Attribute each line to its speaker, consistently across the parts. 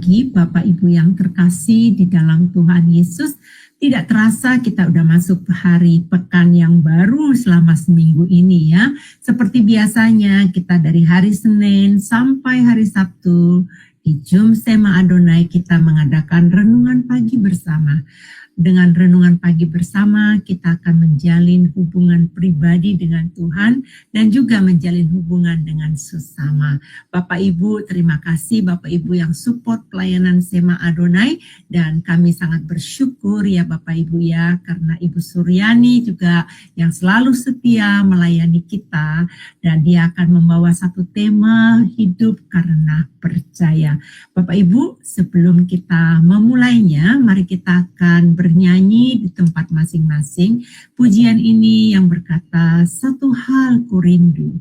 Speaker 1: pagi Bapak Ibu yang terkasih di dalam Tuhan Yesus. Tidak terasa kita udah masuk hari pekan yang baru selama seminggu ini ya. Seperti biasanya kita dari hari Senin sampai hari Sabtu di Jum Sema Adonai kita mengadakan renungan pagi bersama. Dengan renungan pagi bersama, kita akan menjalin hubungan pribadi dengan Tuhan dan juga menjalin hubungan dengan sesama. Bapak Ibu, terima kasih Bapak Ibu yang support pelayanan Sema Adonai, dan kami sangat bersyukur ya Bapak Ibu ya, karena Ibu Suryani juga yang selalu setia melayani kita, dan dia akan membawa satu tema hidup karena percaya. Bapak Ibu, sebelum kita memulainya, mari kita akan bernyanyi di tempat masing-masing pujian ini yang berkata, satu hal ku rindu.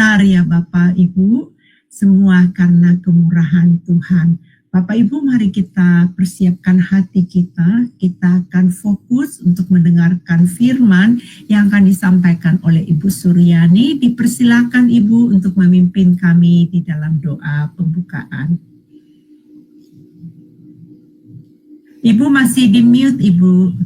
Speaker 1: besar ya Bapak Ibu, semua karena kemurahan Tuhan. Bapak Ibu, mari kita persiapkan hati kita. Kita akan fokus untuk mendengarkan firman yang akan disampaikan oleh Ibu Suryani. Dipersilakan Ibu untuk memimpin kami di dalam doa pembukaan. Ibu masih di mute, Ibu.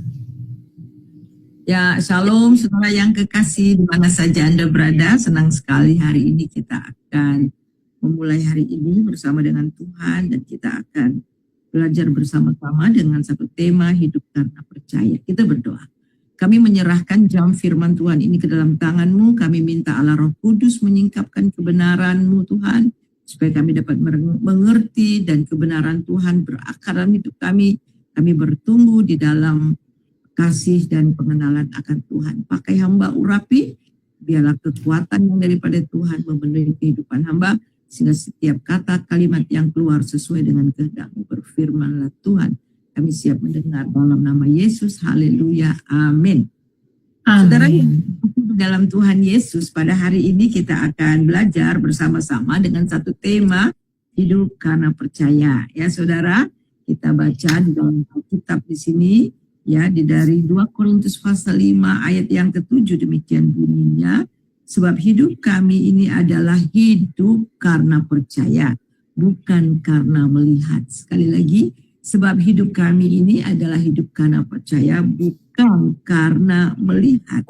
Speaker 2: Ya, shalom saudara yang kekasih di mana saja Anda berada. Senang sekali hari ini kita akan memulai hari ini bersama dengan Tuhan dan kita akan belajar bersama-sama dengan satu tema hidup karena percaya. Kita berdoa. Kami menyerahkan jam firman Tuhan ini ke dalam tangan-Mu. Kami minta Allah Roh Kudus menyingkapkan kebenaran-Mu Tuhan, supaya kami dapat mengerti dan kebenaran Tuhan berakar dalam hidup kami. Kami bertumbuh di dalam kasih dan pengenalan akan Tuhan. Pakai hamba urapi, biarlah kekuatan yang daripada Tuhan memenuhi kehidupan hamba, sehingga setiap kata kalimat yang keluar sesuai dengan kehendak-Mu. Berfirmanlah Tuhan, kami siap mendengar dalam nama Yesus. Haleluya, amin. Saudara yang dalam Tuhan Yesus, pada hari ini kita akan belajar bersama-sama dengan satu tema hidup karena percaya. Ya saudara, kita baca di dalam Alkitab di sini, ya, dari 2 Korintus pasal 5 ayat yang ke-7 demikian bunyinya. Sebab hidup kami ini adalah hidup karena percaya, bukan karena melihat. Sekali lagi, sebab hidup kami ini adalah hidup karena percaya, bukan karena melihat.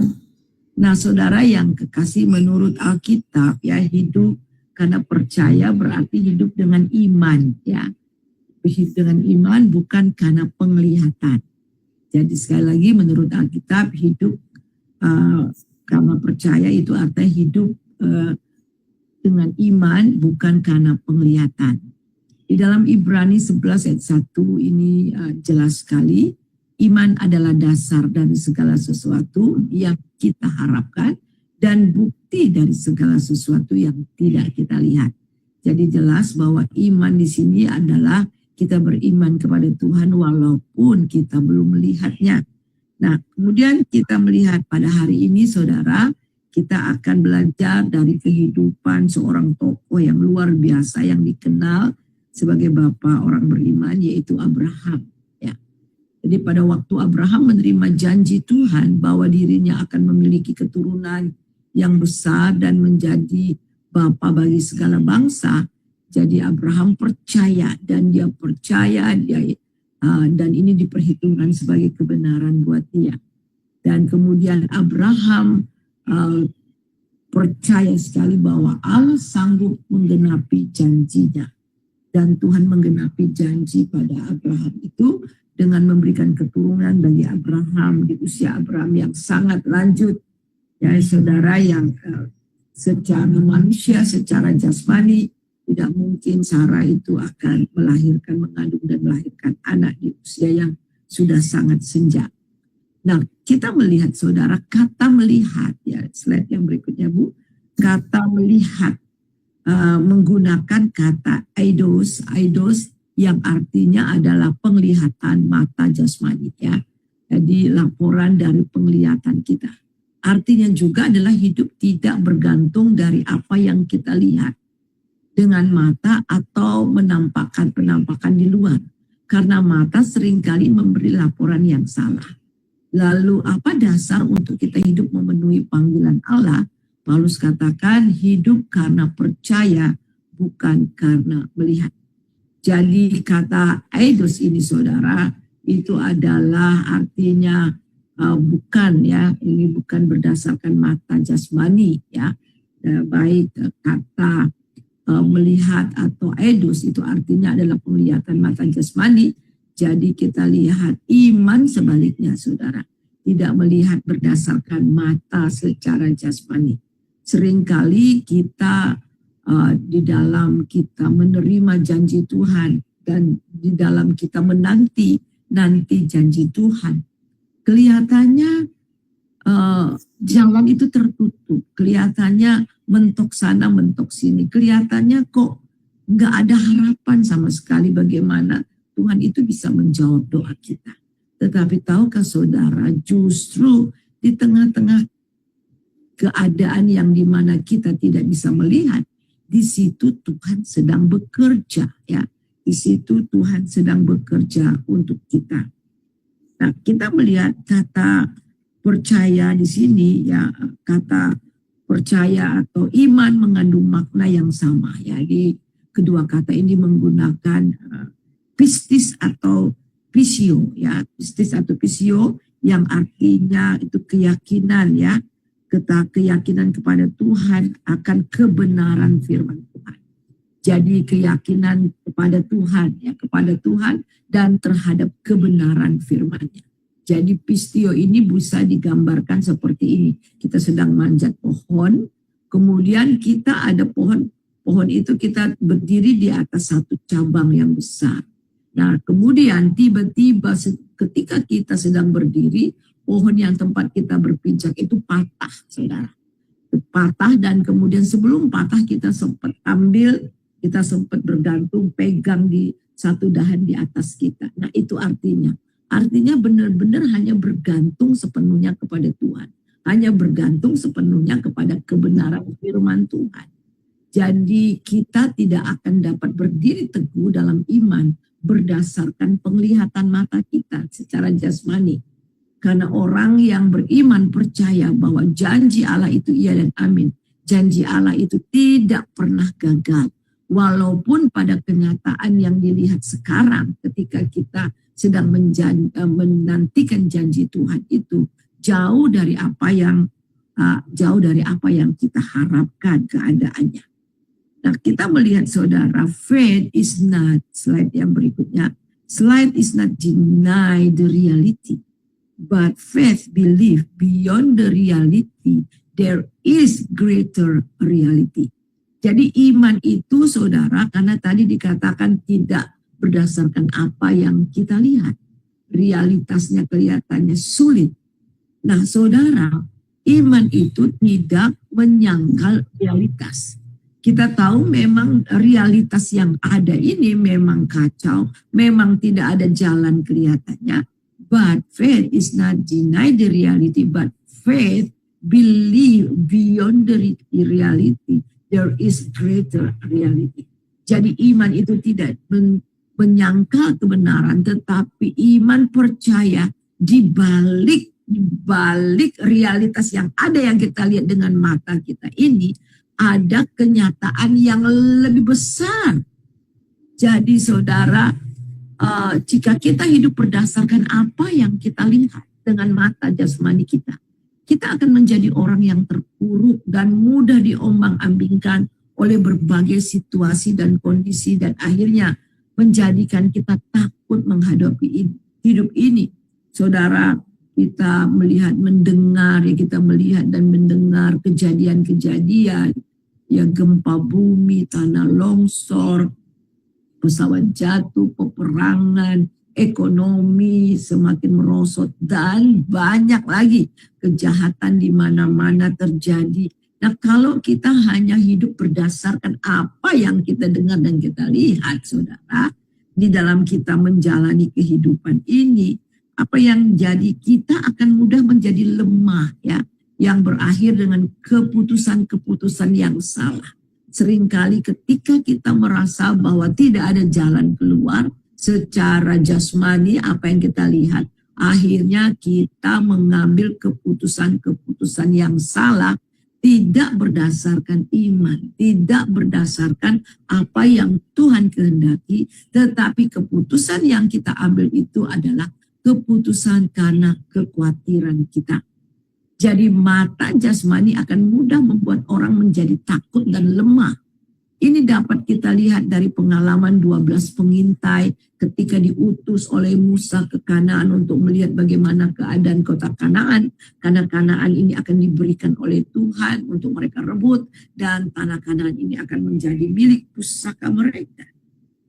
Speaker 2: Nah, saudara yang kekasih, menurut Alkitab, ya, hidup karena percaya berarti hidup dengan iman, ya. Hidup dengan iman bukan karena penglihatan. Jadi sekali lagi menurut Alkitab, hidup karena percaya itu artinya hidup dengan iman bukan karena penglihatan. Di dalam Ibrani 11 ayat 1 ini jelas sekali, iman adalah dasar dari segala sesuatu yang kita harapkan dan bukti dari segala sesuatu yang tidak kita lihat. Jadi jelas bahwa iman di sini adalah kita beriman kepada Tuhan walaupun kita belum melihatnya. Nah, kemudian kita melihat pada hari ini, saudara, kita akan belajar dari kehidupan seorang tokoh yang luar biasa yang dikenal sebagai bapak orang beriman, yaitu Abraham. Ya. Jadi pada waktu Abraham menerima janji Tuhan bahwa dirinya akan memiliki keturunan yang besar dan menjadi bapa bagi segala bangsa, jadi Abraham percaya dan dia percaya dan ini diperhitungkan sebagai kebenaran buat dia. Dan kemudian Abraham percaya sekali bahwa Allah sanggup menggenapi janjinya. Dan Tuhan menggenapi janji pada Abraham itu dengan memberikan keturunan bagi Abraham di usia Abraham yang sangat lanjut. Ya saudara, yang secara manusia, secara jasmani, tidak mungkin Sarah itu akan mengandung dan melahirkan anak di usia yang sudah sangat senja. Nah, kita melihat saudara, kata melihat, ya slide yang berikutnya Bu, kata melihat menggunakan kata eidos yang artinya adalah penglihatan mata jasmani, ya. Jadi laporan dari penglihatan kita. Artinya juga adalah hidup tidak bergantung dari apa yang kita lihat dengan mata atau penampakan di luar. Karena mata seringkali memberi laporan yang salah. Lalu apa dasar untuk kita hidup memenuhi panggilan Allah? Paulus katakan hidup karena percaya bukan karena melihat. Jadi kata eidos ini saudara, itu adalah artinya bukan, ya, ini bukan berdasarkan mata jasmani, ya. Baik kata melihat atau eidos itu artinya adalah penglihatan mata jasmani. Jadi kita lihat iman sebaliknya saudara, tidak melihat berdasarkan mata secara jasmani. Seringkali kita di dalam kita menerima janji Tuhan dan di dalam kita menanti janji Tuhan, kelihatannya jalan itu tertutup, kelihatannya mentok sana mentok sini, kelihatannya kok nggak ada harapan sama sekali bagaimana Tuhan itu bisa menjawab doa kita. Tetapi tahukah saudara, justru di tengah-tengah keadaan yang dimana kita tidak bisa melihat, di situ Tuhan sedang bekerja ya. Di situ Tuhan sedang bekerja untuk kita. Nah, kita melihat kata percaya di sini ya, kata percaya atau iman mengandung makna yang sama ya. Di kedua kata ini menggunakan pistis atau pisio ya, pistis atau pisio yang artinya itu keyakinan ya, keyakinan kepada Tuhan akan kebenaran firman Tuhan. Jadi keyakinan kepada Tuhan ya, kepada Tuhan dan terhadap kebenaran firman-Nya. Jadi pistio ini bisa digambarkan seperti ini. Kita sedang manjat pohon, kemudian kita ada pohon itu kita berdiri di atas satu cabang yang besar. Nah, kemudian tiba-tiba ketika kita sedang berdiri, pohon yang tempat kita berpijak itu patah, saudara. Patah dan kemudian sebelum patah kita sempat bergantung, pegang di satu dahan di atas kita. Nah, itu artinya benar-benar hanya bergantung sepenuhnya kepada Tuhan. Hanya bergantung sepenuhnya kepada kebenaran firman Tuhan. Jadi kita tidak akan dapat berdiri teguh dalam iman berdasarkan penglihatan mata kita secara jasmani. Karena orang yang beriman percaya bahwa janji Allah itu iya dan amin. Janji Allah itu tidak pernah gagal. Walaupun pada kenyataan yang dilihat sekarang ketika kita sedang menantikan janji Tuhan itu jauh dari apa yang kita harapkan keadaannya. Nah, kita melihat saudara, faith is not, slide yang berikutnya, slide is not deny the reality, but faith believe beyond the reality there is greater reality. Jadi iman itu saudara, karena tadi dikatakan tidak berdasarkan apa yang kita lihat. Realitasnya kelihatannya sulit. Nah saudara, iman itu tidak menyangkal realitas. Kita tahu memang realitas yang ada ini memang kacau, memang tidak ada jalan kelihatannya. But faith is not deny the reality, but faith believe beyond the reality. There is greater reality. Jadi iman itu tidak menyangkal kebenaran, tetapi iman percaya di balik realitas yang ada yang kita lihat dengan mata kita ini, ada kenyataan yang lebih besar. Jadi saudara, jika kita hidup berdasarkan apa yang kita lihat dengan mata jasmani kita akan menjadi orang yang terpuruk dan mudah diombang-ambingkan oleh berbagai situasi dan kondisi dan akhirnya menjadikan kita takut menghadapi hidup ini. Saudara, kita mendengar dan mendengar kejadian-kejadian, ya gempa bumi, tanah longsor, pesawat jatuh, peperangan, ekonomi semakin merosot, dan banyak lagi kejahatan di mana-mana terjadi. Nah, kalau kita hanya hidup berdasarkan apa yang kita dengar dan kita lihat, saudara, di dalam kita menjalani kehidupan ini, apa yang jadi kita akan mudah menjadi lemah ya, yang berakhir dengan keputusan-keputusan yang salah. Seringkali ketika kita merasa bahwa tidak ada jalan keluar secara jasmani apa yang kita lihat, akhirnya kita mengambil keputusan-keputusan yang salah, tidak berdasarkan iman, tidak berdasarkan apa yang Tuhan kehendaki, tetapi keputusan yang kita ambil itu adalah keputusan karena kekhawatiran kita. Jadi mata jasmani akan mudah membuat orang menjadi takut dan lemah. Ini dapat kita lihat dari pengalaman 12 pengintai ketika diutus oleh Musa ke Kanaan untuk melihat bagaimana keadaan kota Kanaan. Karena Kanaan ini akan diberikan oleh Tuhan untuk mereka rebut, dan tanah Kanaan ini akan menjadi milik pusaka mereka.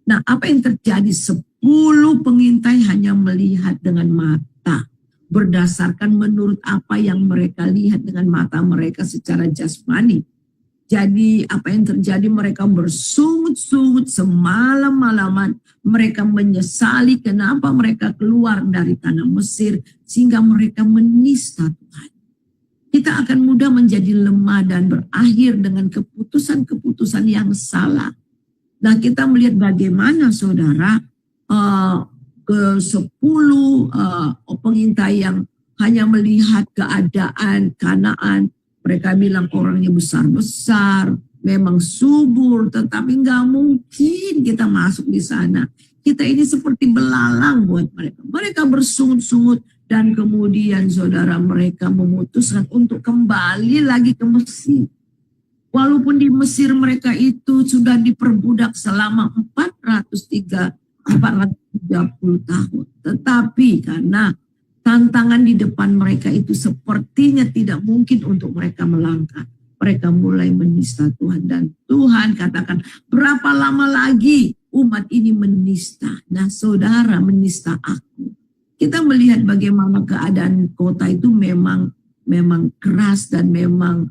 Speaker 2: Nah, apa yang terjadi? 10 pengintai hanya melihat dengan mata, berdasarkan menurut apa yang mereka lihat dengan mata mereka secara jasmani. Jadi apa yang terjadi, mereka bersungut-sungut semalam-malaman. Mereka menyesali kenapa mereka keluar dari tanah Mesir, sehingga mereka menista Tuhan. kita akan mudah menjadi lemah dan berakhir dengan keputusan-keputusan yang salah. Nah, kita melihat bagaimana saudara ke-10 pengintai yang hanya melihat keadaan Kanaan. Mereka bilang orangnya besar-besar, memang subur, tetapi nggak mungkin kita masuk di sana. Kita ini seperti belalang buat mereka. Mereka bersungut-sungut dan kemudian saudara mereka memutuskan untuk kembali lagi ke Mesir. Walaupun di Mesir mereka itu sudah diperbudak selama 430 tahun. Tetapi karena tantangan di depan mereka itu sepertinya tidak mungkin untuk mereka melangkah. Mereka mulai menista Tuhan. Dan Tuhan katakan, berapa lama lagi umat ini menista? Nah saudara, menista aku. Kita melihat bagaimana keadaan kota itu memang keras dan memang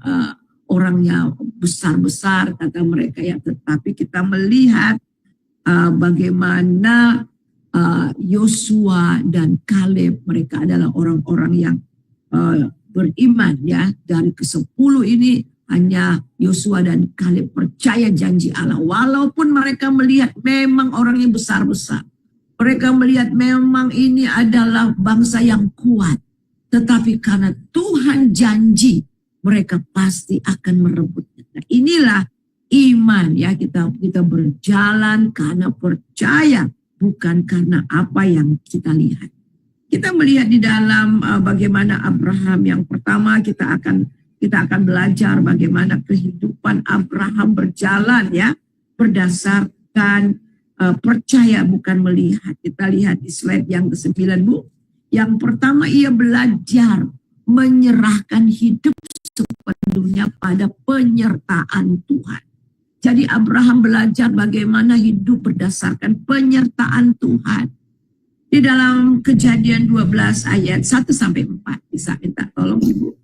Speaker 2: orangnya besar-besar kata mereka ya. Tetapi kita melihat bagaimana Yosua dan Kaleb, mereka adalah orang-orang yang beriman ya. Dari ke-10 ini hanya Yosua dan Kaleb percaya janji Allah. Walaupun mereka melihat memang orangnya besar-besar. Mereka melihat memang ini adalah bangsa yang kuat. Tetapi karena Tuhan janji, mereka pasti akan merebutnya. Nah, inilah iman ya, kita berjalan karena percaya, bukan karena apa yang kita lihat. Kita melihat di dalam bagaimana Abraham, yang pertama kita akan belajar bagaimana kehidupan Abraham berjalan ya, berdasarkan percaya bukan melihat. Kita lihat di slide yang ke-9 Bu. Yang pertama, ia belajar menyerahkan hidup sepenuhnya pada penyertaan Tuhan. Jadi Abraham belajar bagaimana hidup berdasarkan penyertaan Tuhan. Di dalam Kejadian 12 ayat 1-4. Bisa minta tolong Ibu.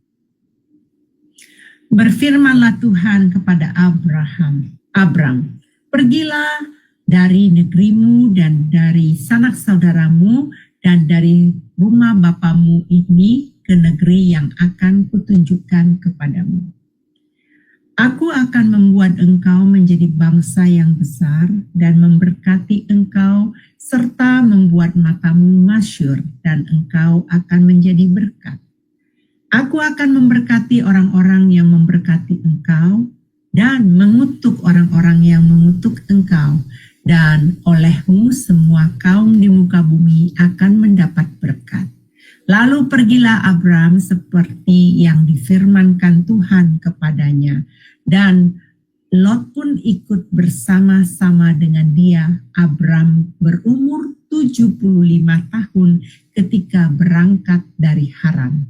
Speaker 1: Berfirmanlah Tuhan kepada Abram, pergilah dari negerimu dan dari sanak saudaramu dan dari rumah bapamu ini ke negeri yang akan kutunjukkan kepadamu. Aku akan membuat engkau menjadi bangsa yang besar dan memberkati engkau serta membuat matamu masyhur dan engkau akan menjadi berkat. Aku akan memberkati orang-orang yang memberkati engkau dan mengutuk orang-orang yang mengutuk engkau, dan olehmu semua kaum di muka bumi akan mendapat berkat. Lalu pergilah Abram seperti yang difirmankan Tuhan kepadanya, dan Lot pun ikut bersama-sama dengan dia. Abram berumur 75 tahun ketika berangkat dari Haran.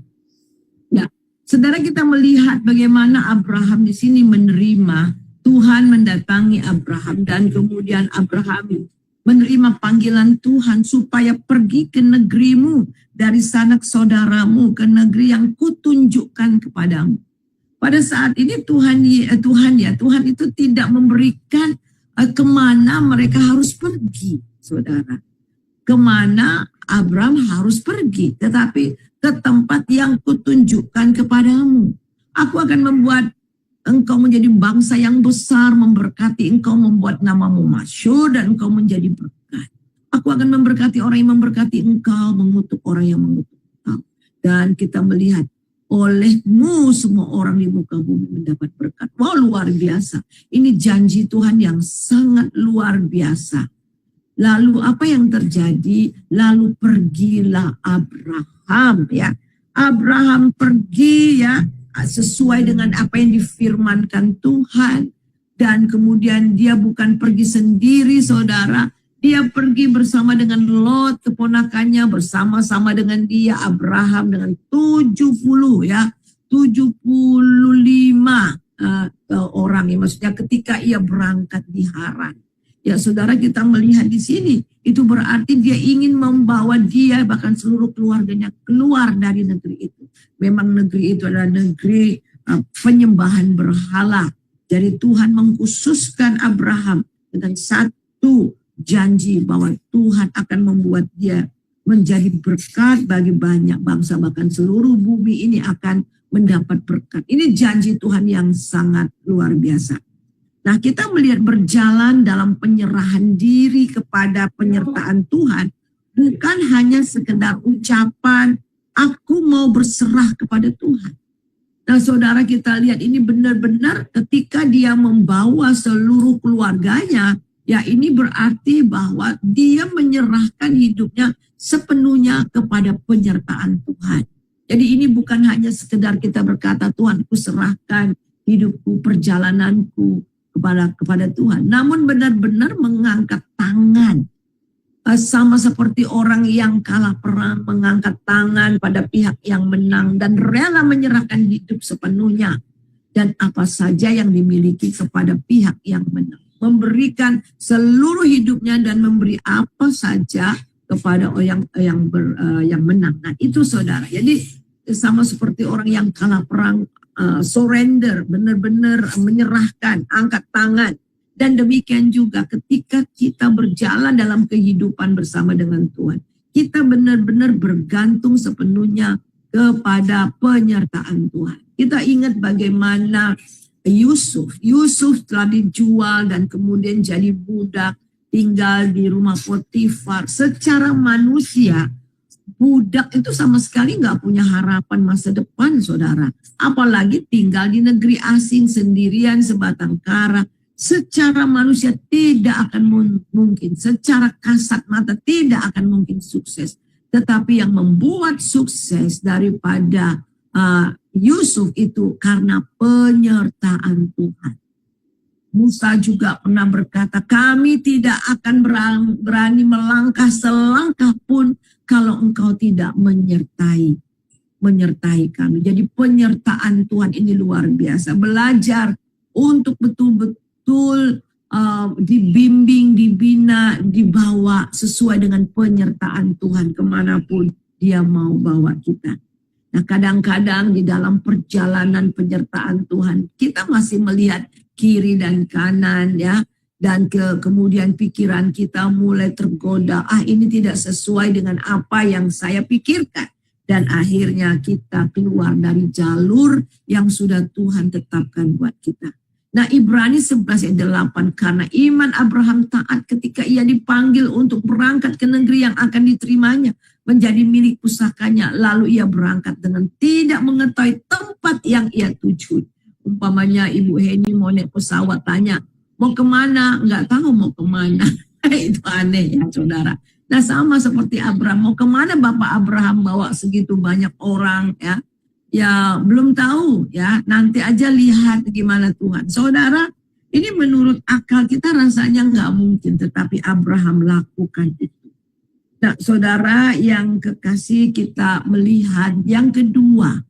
Speaker 2: Ya, saudara, kita melihat bagaimana Abraham di sini menerima Tuhan mendatangi Abraham, dan kemudian Abraham menerima panggilan Tuhan supaya pergi ke negerimu, dari sanak saudaramu, ke negeri yang kutunjukkan kepadamu. Pada saat ini Tuhan itu tidak memberikan kemana mereka harus pergi, saudara. Kemana Abraham harus pergi, tetapi ke tempat yang kutunjukkan kepadamu. Aku akan membuat engkau menjadi bangsa yang besar, memberkati engkau, membuat namamu masyhur, dan engkau menjadi berkat. Aku akan memberkati orang yang memberkati engkau, mengutuk orang yang mengutuk engkau. Dan kita melihat olehmu semua orang di muka bumi mendapat berkat. Wow, luar biasa. Ini janji Tuhan yang sangat luar biasa. Lalu apa yang terjadi? Lalu pergilah Abraham ya. Abraham pergi ya, sesuai dengan apa yang difirmankan Tuhan. Dan kemudian dia bukan pergi sendiri, saudara. Dia pergi bersama dengan Lot, keponakannya, bersama-sama dengan dia, Abraham dengan 75 orang ya, maksudnya ketika ia berangkat di Haran. Ya saudara, kita melihat di sini, itu berarti dia ingin membawa dia bahkan seluruh keluarganya keluar dari negeri itu. Memang negeri itu adalah negeri penyembahan berhala. Jadi Tuhan mengkhususkan Abraham dengan satu janji bahwa Tuhan akan membuat dia menjadi berkat bagi banyak bangsa, bahkan seluruh bumi ini akan mendapat berkat. Ini janji Tuhan yang sangat luar biasa. Nah, kita melihat berjalan dalam penyerahan diri kepada penyertaan Tuhan, bukan hanya sekedar ucapan, aku mau berserah kepada Tuhan. Nah, saudara, kita lihat ini benar-benar ketika dia membawa seluruh keluarganya, ya ini berarti bahwa dia menyerahkan hidupnya sepenuhnya kepada penyertaan Tuhan. Jadi ini bukan hanya sekedar kita berkata, Tuhan, ku serahkan hidupku, perjalananku kepada Tuhan. Namun benar-benar mengangkat tangan. Sama seperti orang yang kalah perang, mengangkat tangan pada pihak yang menang dan rela menyerahkan hidup sepenuhnya dan apa saja yang dimiliki kepada pihak yang menang. Memberikan seluruh hidupnya dan memberi apa saja kepada orang yang menang. Nah, itu saudara. Jadi sama seperti orang yang kalah perang, surrender, benar-benar menyerahkan, angkat tangan. Dan demikian juga ketika kita berjalan dalam kehidupan bersama dengan Tuhan, kita benar-benar bergantung sepenuhnya kepada penyertaan Tuhan. Kita ingat bagaimana Yusuf telah dijual dan kemudian jadi budak, tinggal di rumah Potifar. Secara manusia, budak itu sama sekali nggak punya harapan masa depan, saudara. Apalagi tinggal di negeri asing sendirian sebatang kara. Secara manusia tidak akan mungkin, secara kasat mata tidak akan mungkin sukses. Tetapi yang membuat sukses daripada Yusuf itu karena penyertaan Tuhan. Musa juga pernah berkata, kami tidak akan berani melangkah selangkah pun kalau engkau tidak menyertai kami. Jadi penyertaan Tuhan ini luar biasa. Belajar untuk betul-betul dibimbing, dibina, dibawa sesuai dengan penyertaan Tuhan kemanapun dia mau bawa kita. Nah, kadang-kadang di dalam perjalanan penyertaan Tuhan, kita masih melihat kiri dan kanan ya, dan kemudian pikiran kita mulai tergoda, ini tidak sesuai dengan apa yang saya pikirkan. Dan akhirnya kita keluar dari jalur yang sudah Tuhan tetapkan buat kita. Nah, Ibrani 11 ayat 8, karena iman Abraham taat ketika ia dipanggil untuk berangkat ke negeri yang akan diterimanya, menjadi milik pusakanya, lalu ia berangkat dengan tidak mengetahui tempat yang ia tuju. Umpamanya Ibu Heni mau naik pesawat, tanya, mau kemana? Enggak tahu mau kemana. Itu aneh ya, saudara. Nah, sama seperti Abraham, mau kemana Bapak Abraham bawa segitu banyak orang ya? Ya belum tahu ya, nanti aja lihat gimana Tuhan. Saudara, ini menurut akal kita rasanya nggak mungkin, tetapi Abraham lakukan itu. Nah, saudara yang kekasih, kita melihat yang kedua,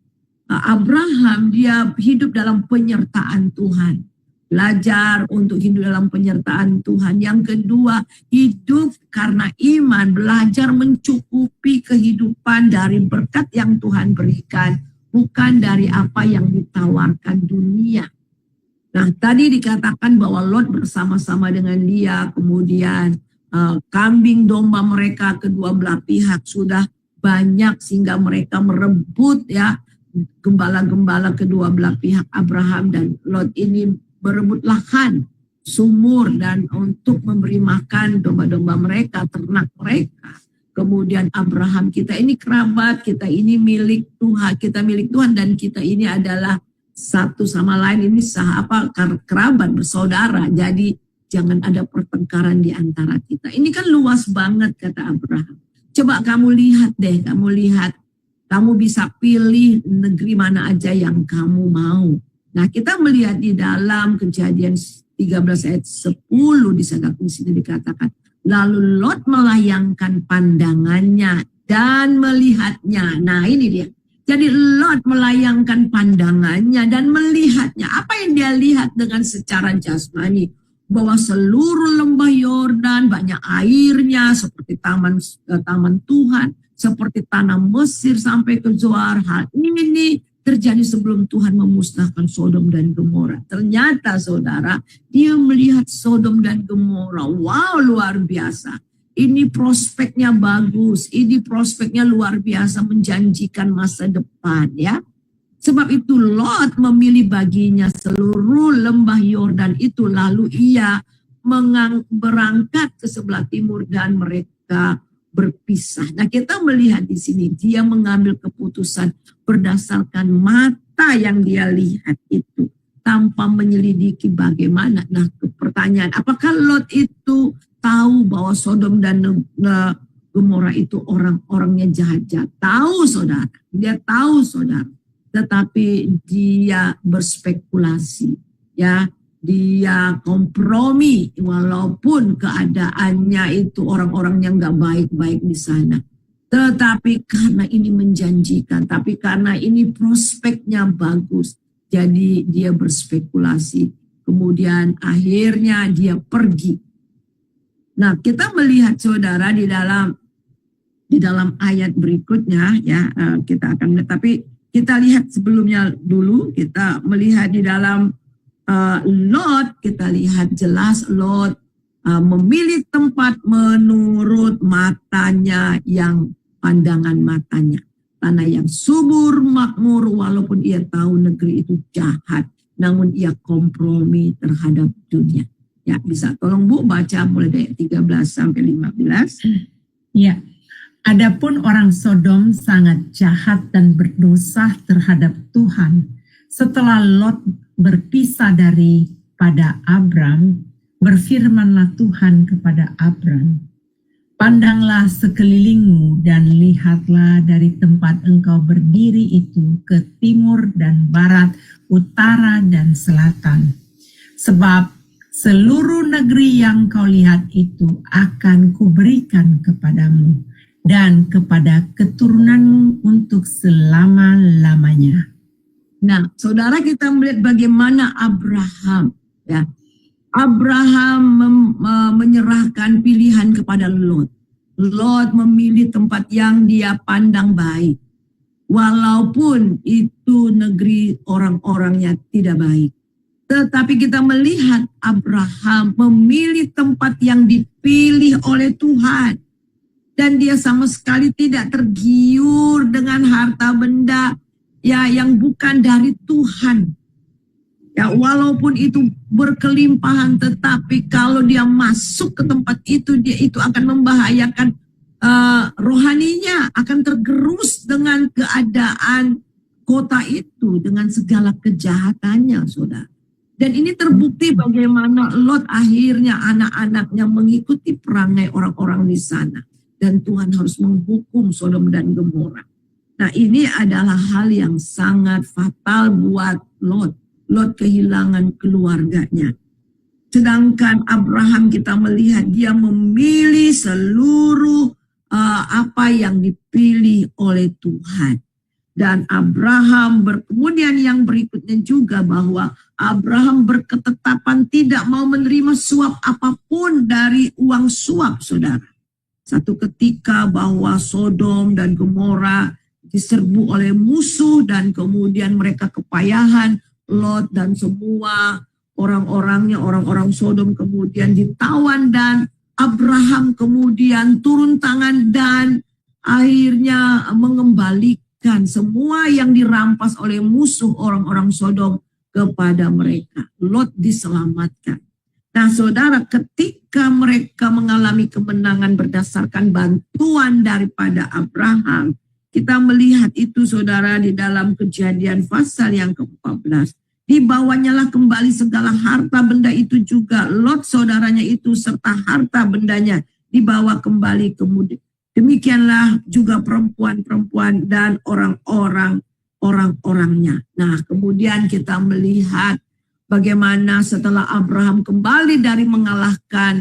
Speaker 2: Abraham dia hidup dalam penyertaan Tuhan. Belajar untuk hidup dalam penyertaan Tuhan. Yang kedua, hidup karena iman, belajar mencukupi kehidupan dari berkat yang Tuhan berikan, bukan dari apa yang ditawarkan dunia. Nah, tadi dikatakan bahwa Lot bersama-sama dengan dia, kemudian kambing domba mereka kedua belah pihak sudah banyak sehingga mereka merebut ya gembala-gembala kedua belah pihak. Abraham dan Lot ini berebut lahan, sumur, dan untuk memberi makan domba-domba mereka, ternak mereka. Kemudian Abraham, kita ini kerabat, kita ini milik Tuhan, kita milik Tuhan, dan kita ini adalah satu sama lain, ini kerabat, bersaudara. Jadi jangan ada pertengkaran di antara kita. Ini kan luas banget, kata Abraham. Coba kamu lihat deh, kamu bisa pilih negeri mana aja yang kamu mau. Nah, kita melihat di dalam Kejadian 13 ayat 10 di sini dikatakan, lalu Lot melayangkan pandangannya dan melihatnya. Nah, ini dia. Jadi Lot melayangkan pandangannya dan melihatnya. Apa yang dia lihat dengan secara jasmani? Bahwa seluruh lembah Yordan banyak airnya, seperti taman Tuhan, seperti tanah Mesir sampai ke Zoar. Hal ini terjadi sebelum Tuhan memusnahkan Sodom dan Gomora. Ternyata saudara, dia melihat Sodom dan Gomora. Wow, luar biasa. ini prospeknya bagus, ini prospeknya luar biasa, menjanjikan masa depan ya. Sebab itu Lot memilih baginya seluruh lembah Yordan itu, lalu ia berangkat ke sebelah timur dan mereka berpisah. Nah, kita melihat di sini dia mengambil keputusan berdasarkan mata yang dia lihat itu, tanpa menyelidiki bagaimana. Nah, pertanyaan, apakah Lot itu tahu bahwa Sodom dan Gomora itu orang-orangnya jahat-jahat? Tahu saudara, dia tahu saudara. Tetapi dia berspekulasi, ya, dia kompromi walaupun keadaannya itu orang-orang yang nggak baik-baik di sana. Tetapi karena ini menjanjikan, tapi karena ini prospeknya bagus, jadi dia berspekulasi. Kemudian akhirnya dia pergi. Nah, kita melihat saudara di dalam ayat berikutnya ya, kita akan melihat, tapi kita lihat sebelumnya dulu, kita melihat di dalam Lot, kita lihat jelas Lot memilih tempat menurut matanya, yang pandangan matanya. Tanah yang subur, makmur, walaupun ia tahu negeri itu jahat, namun ia kompromi terhadap dunia. Ya, bisa tolong Bu baca mulai dari 13 sampai 15.
Speaker 1: Ya. Adapun orang Sodom sangat jahat dan berdosa terhadap Tuhan. Setelah Lot berpisah daripada Abram, berfirmanlah Tuhan kepada Abram, pandanglah sekelilingmu dan lihatlah dari tempat engkau berdiri itu ke timur dan barat, utara dan selatan. Sebab seluruh negeri yang kau lihat itu akan kuberikan kepadamu dan kepada keturunanmu untuk selama-lamanya. Nah, saudara, kita melihat bagaimana Abraham, ya, Abraham menyerahkan pilihan kepada Lot. Lot memilih tempat yang dia pandang baik, walaupun itu negeri orang-orangnya tidak baik. Tetapi kita melihat Abraham memilih tempat yang dipilih oleh Tuhan. Dan dia sama sekali tidak tergiur dengan harta benda ya yang bukan dari Tuhan. Ya, walaupun itu berkelimpahan, tetapi kalau dia masuk ke tempat itu, dia itu akan membahayakan rohaninya, akan tergerus dengan keadaan kota itu, dengan segala kejahatannya, saudara. Dan ini terbukti bagaimana Lot akhirnya anak-anaknya mengikuti perangai orang-orang di sana. Dan Tuhan harus menghukum Sodom dan Gomora. Nah, ini adalah hal yang sangat fatal buat Lot. Lot kehilangan keluarganya. Sedangkan Abraham, kita melihat dia memilih seluruh apa yang dipilih oleh Tuhan. Dan Abraham kemudian yang berikutnya juga bahwa Abraham berketetapan tidak mau menerima suap apapun dari uang suap, saudara. Satu ketika bahwa Sodom dan Gomora diserbu oleh musuh dan kemudian mereka kepayahan, Lot dan semua orang-orangnya, orang-orang Sodom kemudian ditawan dan Abraham kemudian turun tangan dan akhirnya mengembalikan semua yang dirampas oleh musuh orang-orang Sodom kepada mereka. Lot diselamatkan. Nah, saudara, ketika mereka mengalami kemenangan berdasarkan bantuan daripada Abraham, kita melihat itu, saudara, di dalam Kejadian pasal yang ke-14. Dibawanyalah kembali segala harta benda itu juga. Lot, saudaranya itu, serta harta bendanya dibawa kembali kemudian. Demikianlah juga perempuan-perempuan dan orang-orangnya. Nah, kemudian kita melihat bagaimana setelah Abraham kembali dari mengalahkan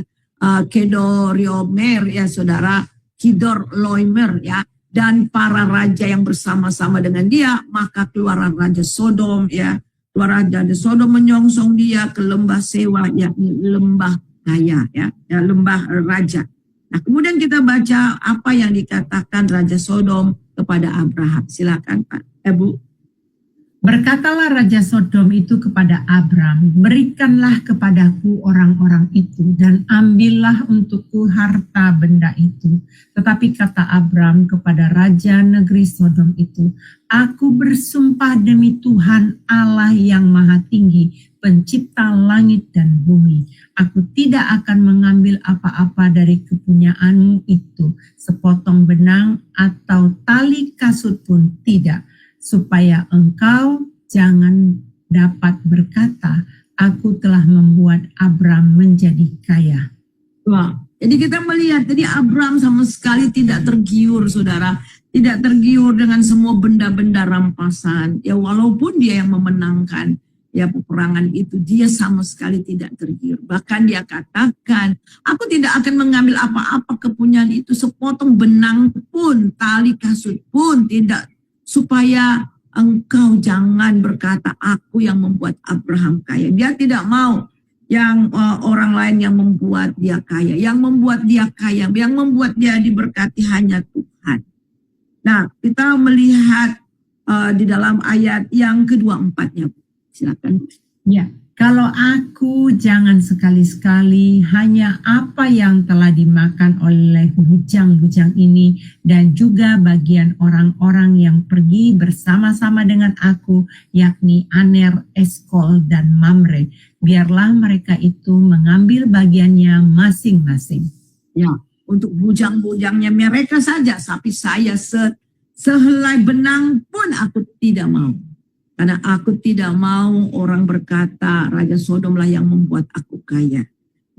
Speaker 1: Kedoriomer, ya saudara, Kedorlaomer, ya, dan para raja yang bersama-sama dengan dia, maka keluaran Raja Sodom, ya, keluar Raja Sodom menyongsong dia ke lembah Sewa, yakni lembah Kaya, ya, lembah Raja. Nah, kemudian kita baca apa yang dikatakan Raja Sodom kepada Abraham. Silakan Pak, Bu. Berkatalah Raja Sodom itu kepada Abram, berikanlah kepadaku orang-orang itu dan ambillah untukku harta benda itu. Tetapi kata Abram kepada Raja negeri Sodom itu, aku bersumpah demi Tuhan Allah yang maha tinggi, pencipta langit dan bumi, aku tidak akan mengambil apa-apa dari kepunyaanmu itu, sepotong benang atau tali kasut pun tidak, supaya engkau jangan dapat berkata, aku telah membuat Abram menjadi kaya.
Speaker 2: Wah, jadi kita melihat, jadi Abram sama sekali tidak tergiur, saudara. Tidak tergiur dengan semua benda-benda rampasan. Ya walaupun dia yang memenangkan ya peperangan itu, dia sama sekali tidak tergiur. Bahkan dia katakan, aku tidak akan mengambil apa-apa kepunyaan itu, sepotong benang pun, tali kasut pun tidak, supaya engkau jangan berkata aku yang membuat Abraham kaya. Dia tidak mau yang orang lain yang membuat dia kaya. Yang membuat dia kaya, yang membuat dia diberkati hanya Tuhan. Nah, kita melihat di dalam ayat yang kedua-empatnya. Silakan.
Speaker 1: Ya, kalau aku jangan sekali-sekali hanya apa yang telah dimakan oleh bujang-bujang ini dan juga bagian orang-orang yang pergi bersama-sama dengan aku, yakni Aner, Eskol, dan Mamre. Biarlah mereka itu mengambil bagiannya masing-masing.
Speaker 2: Ya, untuk bujang-bujangnya mereka saja, tapi saya sehelai benang pun aku tidak mau. Karena aku tidak mau orang berkata Raja Sodomlah yang membuat aku kaya.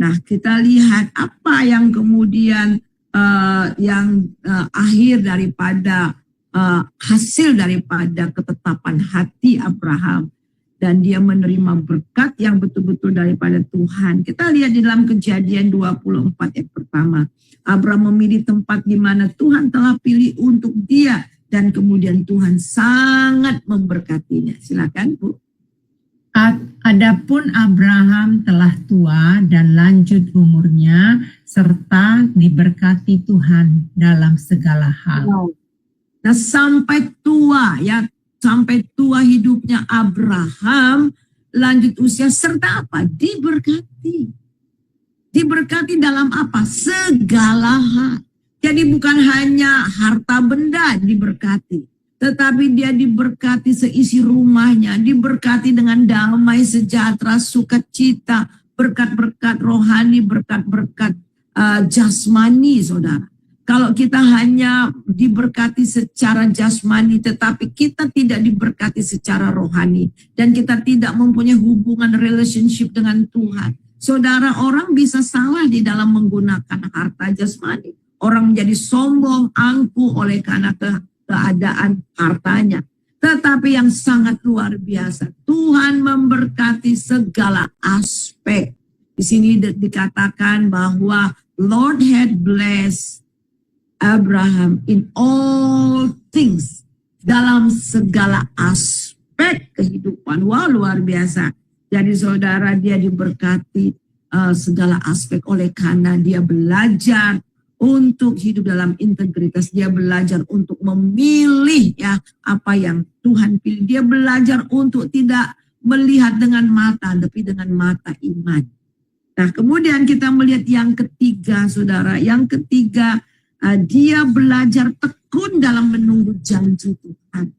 Speaker 2: Nah, kita lihat apa yang kemudian akhir daripada hasil daripada ketetapan hati Abraham. Dan dia menerima berkat yang betul-betul daripada Tuhan. Kita lihat di dalam Kejadian 24 ayat pertama. Abraham memilih tempat di mana Tuhan telah pilih untuk dia. Dan kemudian Tuhan sangat memberkatinya. Silakan, Bu.
Speaker 1: Adapun Abraham telah tua dan lanjut umurnya serta diberkati Tuhan dalam segala hal.
Speaker 2: Nah, sampai tua ya, sampai tua hidupnya Abraham, lanjut usia serta apa? Diberkati. Diberkati dalam apa? Segala hal. Jadi bukan hanya harta benda diberkati, tetapi dia diberkati seisi rumahnya, diberkati dengan damai, sejahtera, sukacita, berkat-berkat rohani, berkat-berkat jasmani, saudara. Kalau kita hanya diberkati secara jasmani, tetapi kita tidak diberkati secara rohani, dan kita tidak mempunyai hubungan relationship dengan Tuhan, saudara, orang bisa salah di dalam menggunakan harta jasmani. Orang menjadi sombong, angkuh oleh karena keadaan hartanya. Tetapi yang sangat luar biasa, Tuhan memberkati segala aspek. Di sini dikatakan bahwa Lord had blessed Abraham in all things. Dalam segala aspek kehidupan. Wah, luar biasa. Jadi saudara, dia diberkati segala aspek oleh karena dia belajar untuk hidup dalam integritas. Dia belajar untuk memilih ya apa yang Tuhan pilih. Dia belajar untuk tidak melihat dengan mata, tapi dengan mata iman. Nah, kemudian kita melihat yang ketiga, saudara. Yang ketiga, dia belajar tekun dalam menunggu janji Tuhan.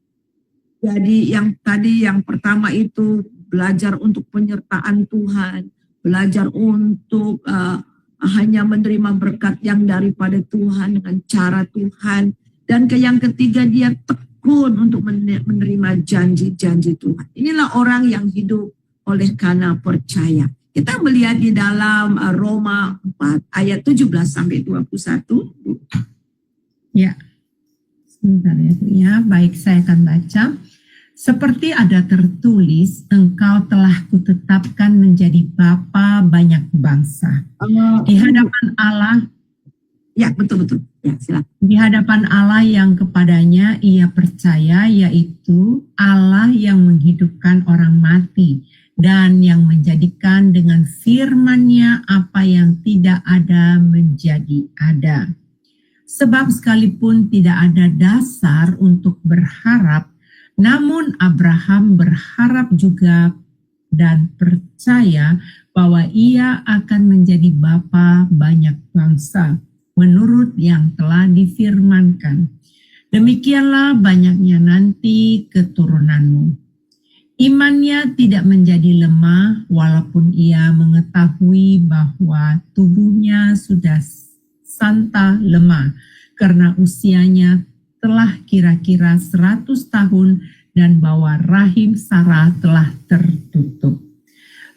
Speaker 2: Jadi yang tadi yang pertama itu belajar untuk penyertaan Tuhan, belajar untuk hanya menerima berkat yang daripada Tuhan dengan cara Tuhan. Dan yang ketiga, dia tekun untuk menerima janji-janji Tuhan. Inilah orang yang hidup oleh karena percaya. Kita melihat di dalam Roma 4 ayat 17 sampai 21.
Speaker 1: Ya, sebentar ya. Baik, saya akan baca. Seperti ada tertulis, engkau telah kutetapkan menjadi bapa banyak bangsa. Di hadapan Allah,
Speaker 2: ya betul-betul. Ya, silakan.
Speaker 1: Di hadapan Allah yang kepadanya ia percaya, yaitu Allah yang menghidupkan orang mati dan yang menjadikan dengan firman-Nya apa yang tidak ada menjadi ada. Sebab sekalipun tidak ada dasar untuk berharap Namun Abraham berharap juga dan percaya bahwa ia akan menjadi bapa banyak bangsa menurut yang telah difirmankan. Demikianlah banyaknya nanti keturunanmu. Imannya tidak menjadi lemah walaupun ia mengetahui bahwa tubuhnya sudah santa lemah karena usianya telah kira-kira 100 tahun dan bahwa rahim Sarah telah tertutup.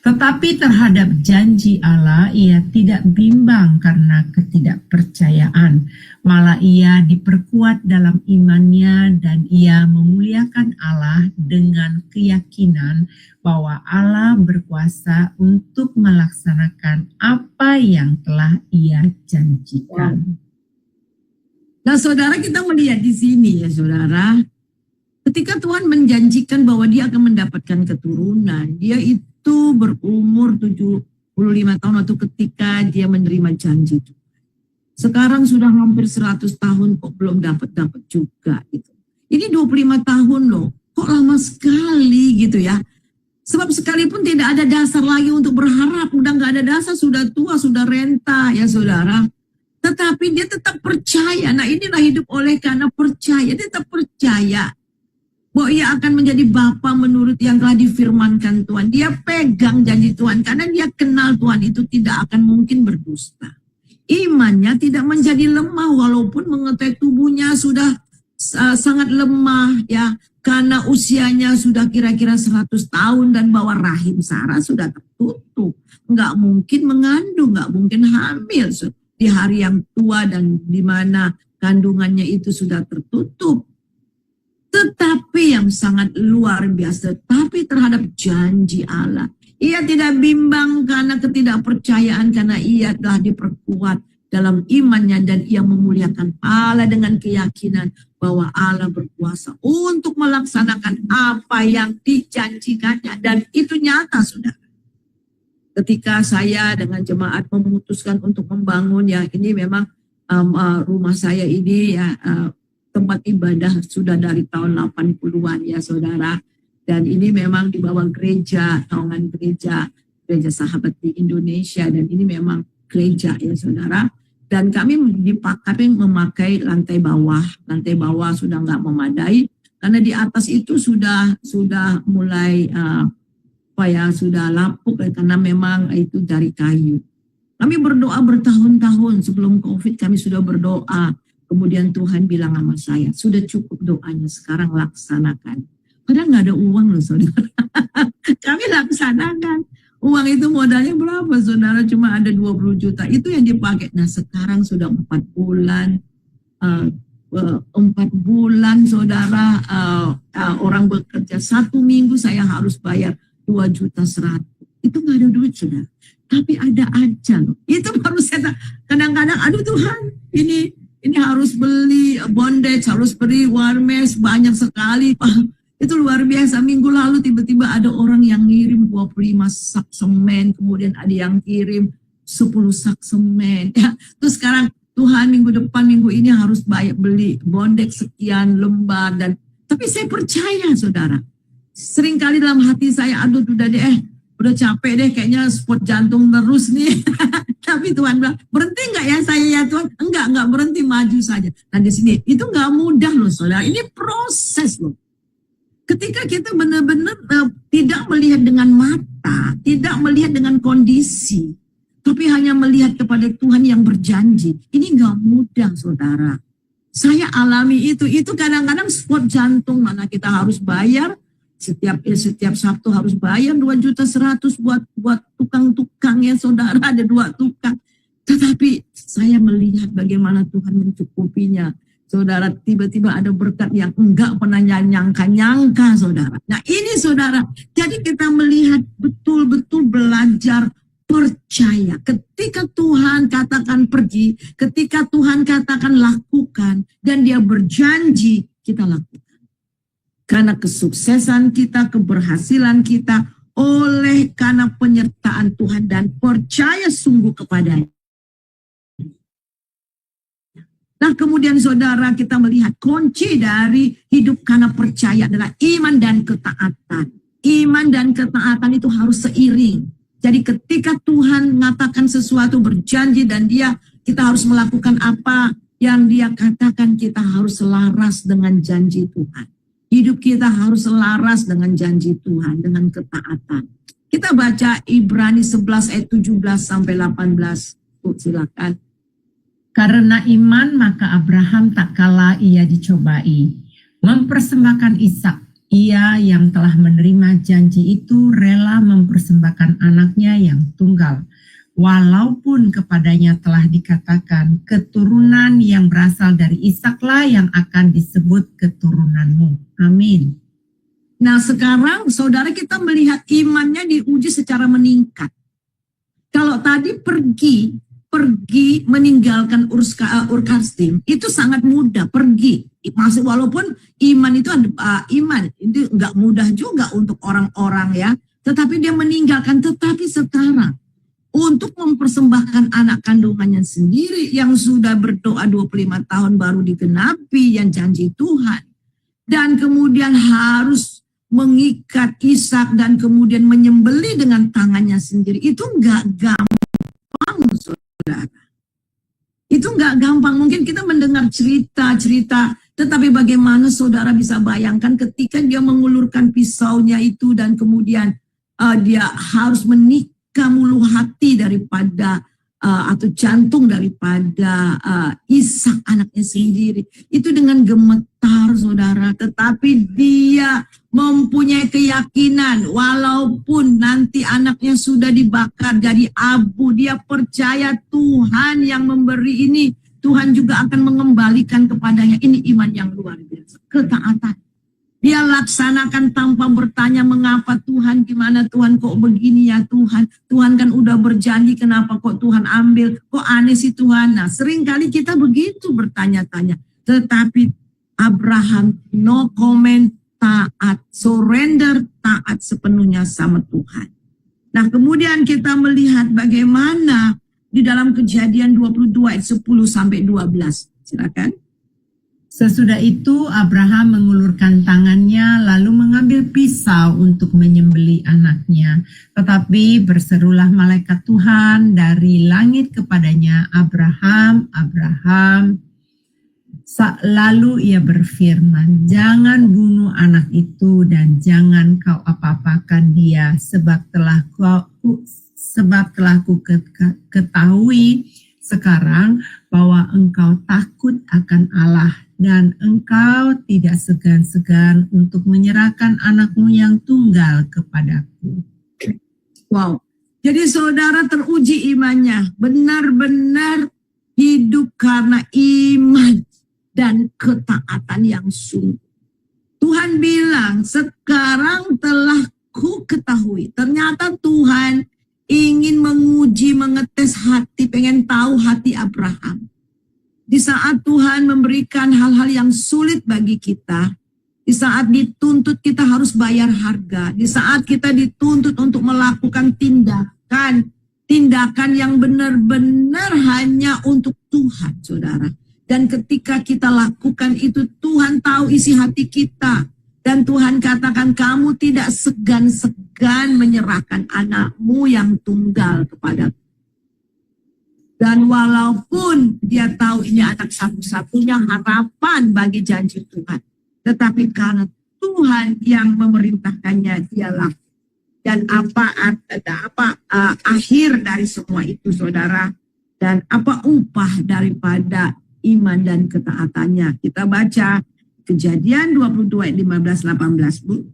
Speaker 1: Tetapi terhadap janji Allah ia tidak bimbang karena ketidakpercayaan. Malah ia diperkuat dalam imannya dan ia memuliakan Allah dengan keyakinan bahwa Allah berkuasa untuk melaksanakan apa yang telah ia janjikan.
Speaker 2: Nah, saudara, kita melihat di sini ya, saudara. Ketika Tuhan menjanjikan bahwa dia akan mendapatkan keturunan, dia itu berumur 75 tahun waktu ketika dia menerima janji itu. Sekarang sudah hampir 100 tahun kok belum dapat juga gitu. Ini 25 tahun loh, kok lama sekali gitu ya. Sebab sekalipun tidak ada dasar lagi untuk berharap, udah gak ada dasar, sudah tua, sudah renta ya saudara. Tetapi dia tetap percaya. Nah, inilah hidup oleh karena percaya. Dia tetap percaya bahwa ia akan menjadi bapa menurut yang telah difirmankan Tuhan. Dia pegang janji Tuhan karena dia kenal Tuhan itu tidak akan mungkin berdusta. Imannya tidak menjadi lemah walaupun mengetahui tubuhnya sudah sangat lemah ya, karena usianya sudah kira-kira 100 tahun dan bahwa rahim Sarah sudah tertutup. Nggak mungkin mengandung, nggak mungkin hamil di hari yang tua dan di mana kandungannya itu sudah tertutup. Tetapi yang sangat luar biasa, tapi terhadap janji Allah. Ia tidak bimbang karena ketidakpercayaan, karena ia telah diperkuat dalam imannya dan ia memuliakan Allah dengan keyakinan bahwa Allah berkuasa untuk melaksanakan apa yang dijanjikannya. Dan itu nyata, saudara. Ketika saya dengan jemaat memutuskan untuk membangun, ya ini memang rumah saya ini ya tempat ibadah sudah dari tahun 80-an ya saudara. Dan ini memang di bawah gereja, naungan gereja Sahabat di Indonesia. Dan ini memang gereja ya saudara. Dan kami memakai lantai bawah. Lantai bawah sudah nggak memadai. Karena di atas itu sudah mulai sudah lapuk karena memang itu dari kayu. Kami berdoa bertahun-tahun sebelum COVID, kami sudah berdoa. Kemudian Tuhan bilang sama saya, sudah cukup doanya, sekarang laksanakan. Padahal nggak ada uang loh saudara. Kami laksanakan. Uang itu modalnya berapa saudara? Cuma ada 20 juta. Itu yang dipakai. Nah sekarang sudah 4 bulan. 4 bulan saudara, orang bekerja 1 minggu saya harus bayar 2.100.000. Itu nggak ada duit saudara. Tapi ada aja loh. Itu baru saya kadang-kadang, aduh Tuhan, ini harus beli bondage, harus beli warmes, banyak sekali. Itu luar biasa. Minggu lalu tiba-tiba ada orang yang ngirim 25 sak semen, kemudian ada yang kirim 10 sak semen. Ya. Terus sekarang Tuhan minggu depan, minggu ini harus beli bondage sekian lembar. Tapi saya percaya saudara. Seringkali dalam hati saya, aduh udah capek deh, kayaknya spot jantung terus nih. Tapi Tuhan bilang, berhenti nggak ya saya ya Tuhan? Enggak berhenti, maju saja. Nah di sini itu nggak mudah loh saudara, ini proses loh. Ketika kita benar-benar tidak melihat dengan mata, tidak melihat dengan kondisi, tapi hanya melihat kepada Tuhan yang berjanji, ini nggak mudah saudara. Saya alami itu kadang-kadang spot jantung, mana kita harus bayar. Setiap Sabtu harus bayar 2.100.000 buat tukang-tukang ya saudara, ada 2 tukang. Tetapi saya melihat bagaimana Tuhan mencukupinya. Saudara, tiba-tiba ada berkat yang enggak pernah nyangka-nyangka saudara. Nah ini saudara, jadi kita melihat betul-betul belajar percaya. Ketika Tuhan katakan pergi, ketika Tuhan katakan lakukan, dan dia berjanji, kita lakukan. Karena kesuksesan kita, keberhasilan kita oleh karena penyertaan Tuhan dan percaya sungguh kepadanya. Nah kemudian saudara, kita melihat kunci dari hidup karena percaya adalah iman dan ketaatan. Iman dan ketaatan itu harus seiring. Jadi ketika Tuhan mengatakan sesuatu, berjanji, dan kita harus melakukan apa yang dia katakan, kita harus selaras dengan janji Tuhan. Hidup kita harus selaras dengan janji Tuhan, dengan ketaatan. Kita baca Ibrani 11 ayat 17 sampai 18. Silakan.
Speaker 1: Karena iman maka Abraham tak kala ia dicobai, mempersembahkan Ishak. Ia yang telah menerima janji itu rela mempersembahkan anaknya yang tunggal, walaupun kepadanya telah dikatakan, keturunan yang berasal dari Ishaklah yang akan disebut keturunanmu. Amin.
Speaker 2: Nah sekarang saudara, kita melihat imannya diuji secara meningkat. Kalau tadi pergi meninggalkan Ur-Kasdim itu sangat mudah, pergi. Masih walaupun iman itu nggak mudah juga untuk orang-orang ya. Tetapi dia meninggalkan. Tetapi sekarang untuk mempersembahkan anak kandungannya sendiri yang sudah berdoa 25 tahun baru digenapi yang janji Tuhan. Dan kemudian harus mengikat Ishak dan kemudian menyembelih dengan tangannya sendiri. Itu nggak gampang, saudara. Itu nggak gampang. Mungkin kita mendengar cerita-cerita, tetapi bagaimana saudara bisa bayangkan ketika dia mengulurkan pisaunya itu dan kemudian dia harus menikam ulu hati daripada atau jantung daripada Ishak anaknya sendiri. Itu dengan gemetar saudara, tetapi dia mempunyai keyakinan walaupun nanti anaknya sudah dibakar jadi abu, dia percaya Tuhan yang memberi ini, Tuhan juga akan mengembalikan kepadanya. Ini iman yang luar biasa, ketaatan. Dia laksanakan tanpa bertanya mengapa Tuhan, gimana Tuhan kok begini ya Tuhan. Tuhan kan udah berjanji, kenapa kok Tuhan ambil, kok aneh sih Tuhan. Nah seringkali kita begitu bertanya-tanya. Tetapi Abraham no comment, taat, surrender, taat sepenuhnya sama Tuhan. Nah kemudian kita melihat bagaimana di dalam Kejadian 22 ayat 10 sampai 12. Silakan.
Speaker 1: Sesudah itu Abraham mengulurkan tangannya lalu mengambil pisau untuk menyembelih anaknya. Tetapi berserulah malaikat Tuhan dari langit kepadanya, Abraham, Abraham. Lalu ia berfirman, jangan bunuh anak itu dan jangan kau apa-apakan dia, sebab telah ku ketahui sekarang bahwa engkau takut akan Allah dan engkau tidak segan-segan untuk menyerahkan anakmu yang tunggal kepadaku.
Speaker 2: Wow, jadi saudara teruji imannya, benar-benar hidup karena iman dan ketaatan yang sungguh. Tuhan bilang, sekarang telah ku ketahui. Ternyata Tuhan ingin menguji, mengetes hati, pengen tahu hati Abraham. Di saat Tuhan memberikan hal-hal yang sulit bagi kita, di saat dituntut kita harus bayar harga, di saat kita dituntut untuk melakukan tindakan yang benar-benar hanya untuk Tuhan, saudara. Dan ketika kita lakukan itu, Tuhan tahu isi hati kita. Dan Tuhan katakan, kamu tidak segan-segan menyerahkan anakmu yang tunggal kepadaku. Dan walaupun dia tahu ini anak satu-satunya harapan bagi janji Tuhan. Tetapi karena Tuhan yang memerintahkannya, dia lakukan. Dan apa akhir dari semua itu, saudara? Dan apa upah daripada iman dan ketaatannya? Kita baca Kejadian 22 ayat 15-18, Bu.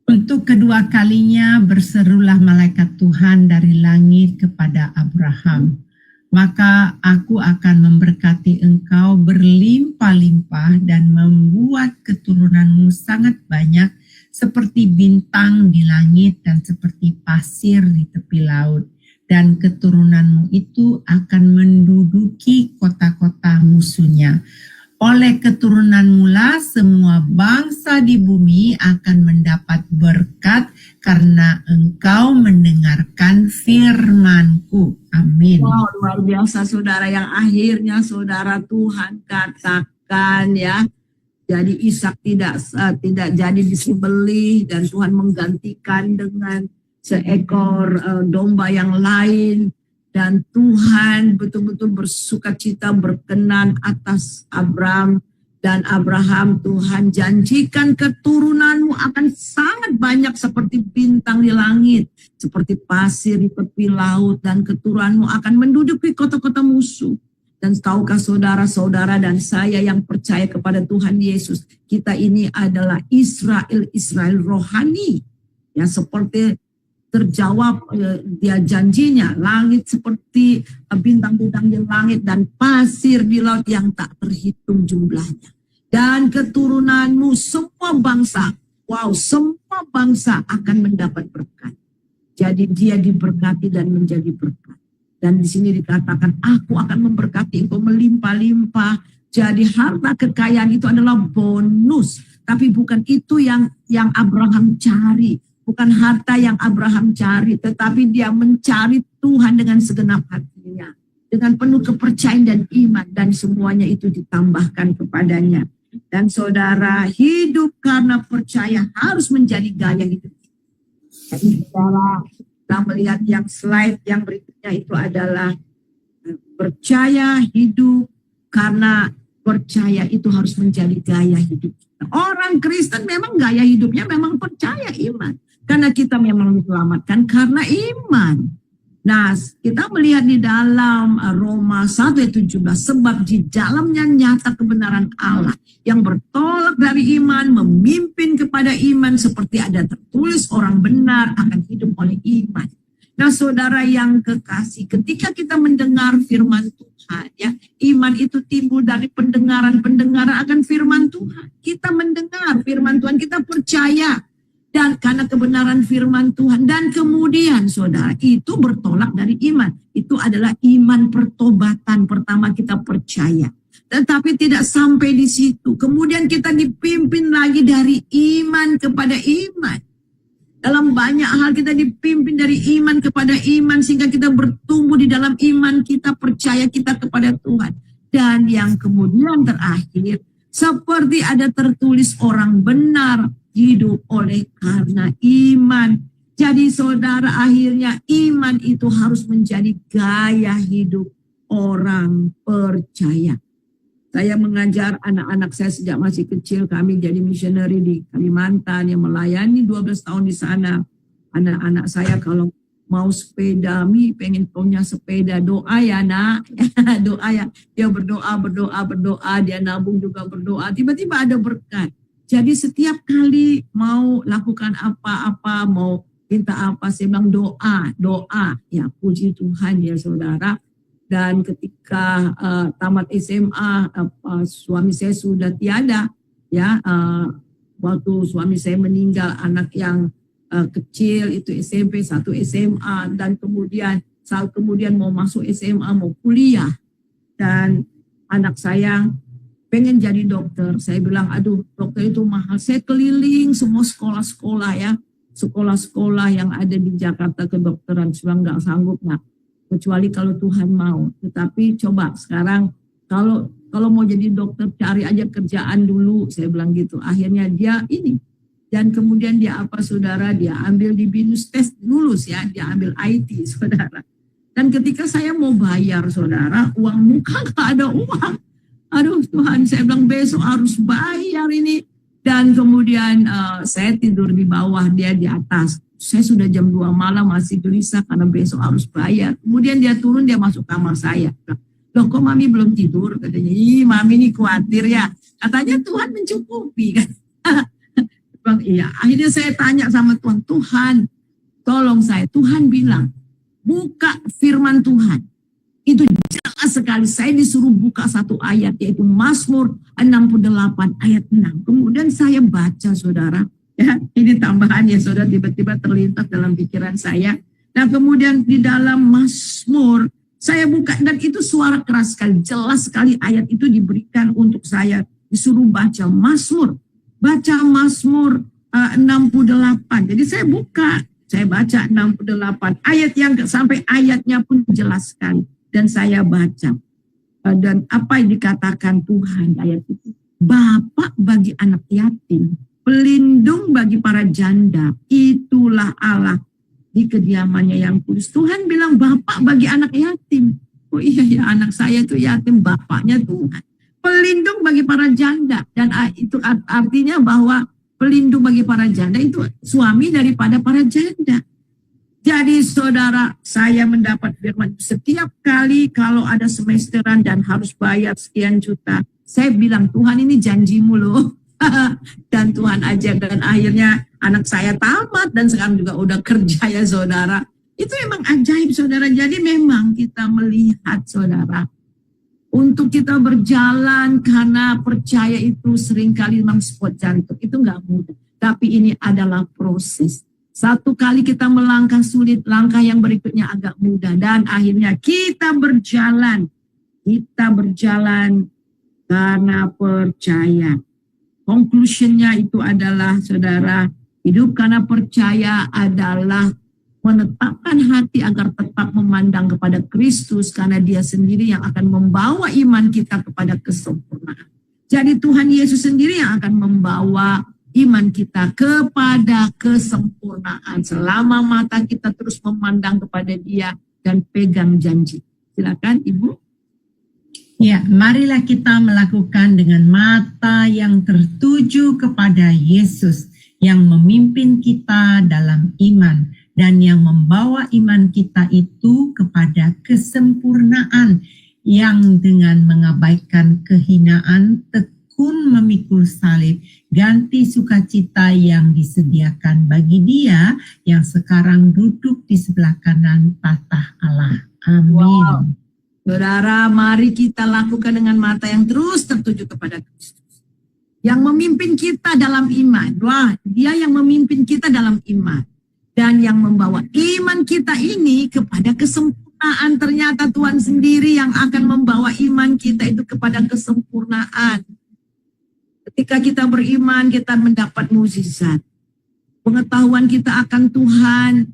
Speaker 1: Untuk kedua kalinya berserulah malaikat Tuhan dari langit kepada Abraham. Maka aku akan memberkati engkau berlimpah-limpah dan membuat keturunanmu sangat banyak seperti bintang di langit dan seperti pasir di tepi laut. Dan keturunanmu itu akan menduduki kota-kota musuhnya. Oleh keturunanmu lah semua bangsa di bumi akan mendapat berkat karena engkau mendengarkan firman-Ku. hidupku. Amin.
Speaker 2: Wow, luar biasa saudara, yang akhirnya saudara Tuhan katakan ya. Jadi Ishak tidak jadi disembelih dan Tuhan menggantikan dengan seekor domba yang lain, dan Tuhan betul-betul bersukacita berkenan atas Abraham. Dan Abraham, Tuhan janjikan keturunanmu akan sangat banyak seperti bintang di langit, seperti pasir di tepi laut, dan keturunanmu akan menduduki kota-kota musuh. Dan tahukah saudara-saudara dan saya yang percaya kepada Tuhan Yesus, kita ini adalah Israel rohani. Ya, seperti terjawab dia janjinya, langit seperti bintang-bintang di langit dan pasir di laut yang tak terhitung jumlahnya. Dan keturunanmu semua bangsa, semua bangsa akan mendapat berkat. Jadi dia diberkati dan menjadi berkat. Dan di sini dikatakan, aku akan memberkati engkau melimpah-limpah. Jadi harta kekayaan itu adalah bonus, tapi bukan itu yang Abraham cari. Bukan harta yang Abraham cari, tetapi dia mencari Tuhan dengan segenap hatinya, dengan penuh kepercayaan dan iman, dan semuanya itu ditambahkan kepadanya. Dan saudara, hidup karena percaya harus menjadi gaya hidup. Jadi saudara, kita melihat yang slide yang berikutnya itu adalah percaya hidup karena percaya itu harus menjadi gaya hidup. Orang Kristen memang gaya hidupnya memang percaya iman. Karena kita memang diselamatkan karena iman. Nah, kita melihat di dalam Roma 1:17, sebab di dalamnya nyata kebenaran Allah yang bertolak dari iman, memimpin kepada iman, seperti ada tertulis orang benar akan hidup oleh iman. Nah, saudara yang kekasih, ketika kita mendengar firman Tuhan, ya, iman itu timbul dari pendengaran akan firman Tuhan. Kita mendengar firman Tuhan, kita percaya. Dan karena kebenaran firman Tuhan, dan kemudian saudara itu bertolak dari iman. Itu adalah iman pertobatan. Pertama kita percaya. Tetapi tidak sampai di situ. Kemudian kita dipimpin lagi dari iman kepada iman. Dalam banyak hal kita dipimpin dari iman kepada iman, sehingga kita bertumbuh di dalam iman kita, percaya kita kepada Tuhan. Dan yang kemudian terakhir, seperti ada tertulis orang benar hidup oleh karena iman. Jadi saudara, akhirnya iman itu harus menjadi gaya hidup orang percaya. Saya mengajar anak-anak saya sejak masih kecil. Kami jadi missionary di Kalimantan yang melayani 12 tahun di sana. Anak-anak saya kalau mau sepeda, pengen punya sepeda, doa ya nak, doa ya. Dia berdoa, dia nabung juga berdoa. Tiba-tiba ada berkat. Jadi setiap kali mau lakukan apa-apa, mau minta apa, saya bilang doa. Ya puji Tuhan ya saudara. Dan ketika tamat SMA, suami saya sudah tiada. Ya, waktu suami saya meninggal, anak yang kecil itu SMP, satu SMA, dan kemudian saat kemudian mau masuk SMA, mau kuliah. Dan anak saya pengen jadi dokter. Saya bilang, aduh dokter itu mahal. Saya keliling semua sekolah-sekolah ya. Sekolah-sekolah yang ada di Jakarta kedokteran. Saya bilang gak sanggup nak. Kecuali kalau Tuhan mau. Tetapi coba sekarang kalau mau jadi dokter cari aja kerjaan dulu. Saya bilang gitu. Akhirnya dia ini. Dan kemudian dia apa saudara? Dia ambil di BINUS tes lulus ya. Dia ambil IT saudara. Dan ketika saya mau bayar saudara, uang muka gak ada uang. Aduh Tuhan, saya bilang besok harus bayar ini. Dan kemudian saya tidur di bawah, dia di atas. Saya sudah jam 2 malam masih gelisah karena besok harus bayar. Kemudian dia turun, dia masuk kamar saya. Loh kok mami belum tidur? Katanya, mami ini khawatir ya. Katanya Tuhan mencukupi kan. Bang, iya. Akhirnya saya tanya sama Tuhan, Tuhan tolong saya. Tuhan bilang, buka firman Tuhan. Itu jelas sekali. Saya disuruh buka satu ayat, yaitu Mazmur 68 ayat 6. Kemudian saya baca saudara. Ya, ini tambahan ya saudara, tiba-tiba terlintas dalam pikiran saya. Nah kemudian di dalam Mazmur, saya buka dan itu suara keras sekali. Jelas sekali ayat itu diberikan untuk saya. Disuruh baca Mazmur. Baca Mazmur 68. Jadi saya buka. Saya baca 68 ayat yang sampai ayatnya pun jelaskan. Dan saya baca. Dan apa yang dikatakan Tuhan ayat itu. Bapak bagi anak yatim, pelindung bagi para janda, itulah Allah di kediamannya yang kudus. Tuhan bilang bapak bagi anak yatim. Oh iya ya, anak saya itu yatim, bapaknya Tuhan. Pelindung bagi para janda. Dan itu artinya bahwa pelindung bagi para janda itu suami daripada para janda. Jadi saudara, saya mendapat firman setiap kali kalau ada semesteran dan harus bayar sekian juta, saya bilang Tuhan ini janjimu loh. Dan Tuhan ajar, dan akhirnya anak saya tamat dan sekarang juga udah kerja ya saudara. Itu emang ajaib saudara. Jadi memang kita melihat saudara, untuk kita berjalan karena percaya itu seringkali memang spot jantung. Itu nggak mudah. Tapi ini adalah proses. Satu kali kita melangkah sulit, langkah yang berikutnya agak mudah. Dan akhirnya kita berjalan. Kita berjalan karena percaya. Conclusionnya itu adalah saudara, hidup karena percaya adalah menetapkan hati agar tetap memandang kepada Kristus karena dia sendiri yang akan membawa iman kita kepada kesempurnaan. Jadi Tuhan Yesus sendiri yang akan membawa iman kita kepada kesempurnaan selama mata kita terus memandang kepada dia dan pegang janji. Silakan Ibu.
Speaker 1: Ya, marilah kita melakukan dengan mata yang tertuju kepada Yesus yang memimpin kita dalam iman dan yang membawa iman kita itu kepada kesempurnaan yang dengan mengabaikan kehinaan tekun memikul salib, ganti sukacita yang disediakan bagi dia yang sekarang duduk di sebelah kanan tahta Allah. Amin.
Speaker 2: Wow. Saudara, mari kita lakukan dengan mata yang terus tertuju kepada Kristus. Yang memimpin kita dalam iman. Wah, dia yang memimpin kita dalam iman. Dan yang membawa iman kita ini kepada kesempurnaan. Ternyata Tuhan sendiri yang akan membawa iman kita itu kepada kesempurnaan. Ketika kita beriman, kita mendapat mukjizat. Pengetahuan kita akan Tuhan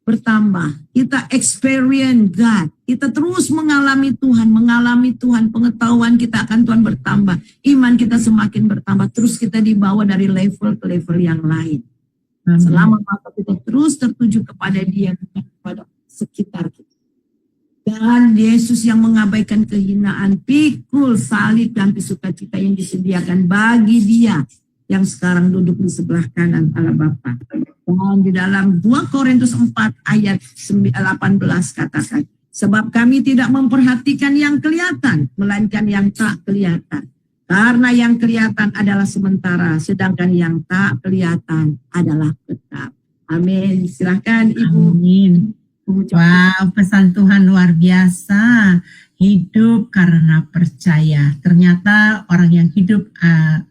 Speaker 2: bertambah. Kita experience God. Kita terus mengalami Tuhan, pengetahuan kita akan Tuhan bertambah. Iman kita semakin bertambah. Terus kita dibawa dari level ke level yang lain. Selama mata kita terus tertuju kepada dia, kepada sekitar kita. Dan Yesus yang mengabaikan kehinaan, pikul salib dan sukacita yang disediakan bagi dia yang sekarang duduk di sebelah kanan Allah Bapa. Dan di dalam 2 Korintus 4 ayat 18 katakan, sebab kami tidak memperhatikan yang kelihatan, melainkan yang tak kelihatan. Karena yang kelihatan adalah sementara, sedangkan yang tak kelihatan adalah tetap. Amin. Silahkan Ibu.
Speaker 1: Amin. Wow, pesan Tuhan luar biasa. Hidup karena percaya. Ternyata orang yang hidup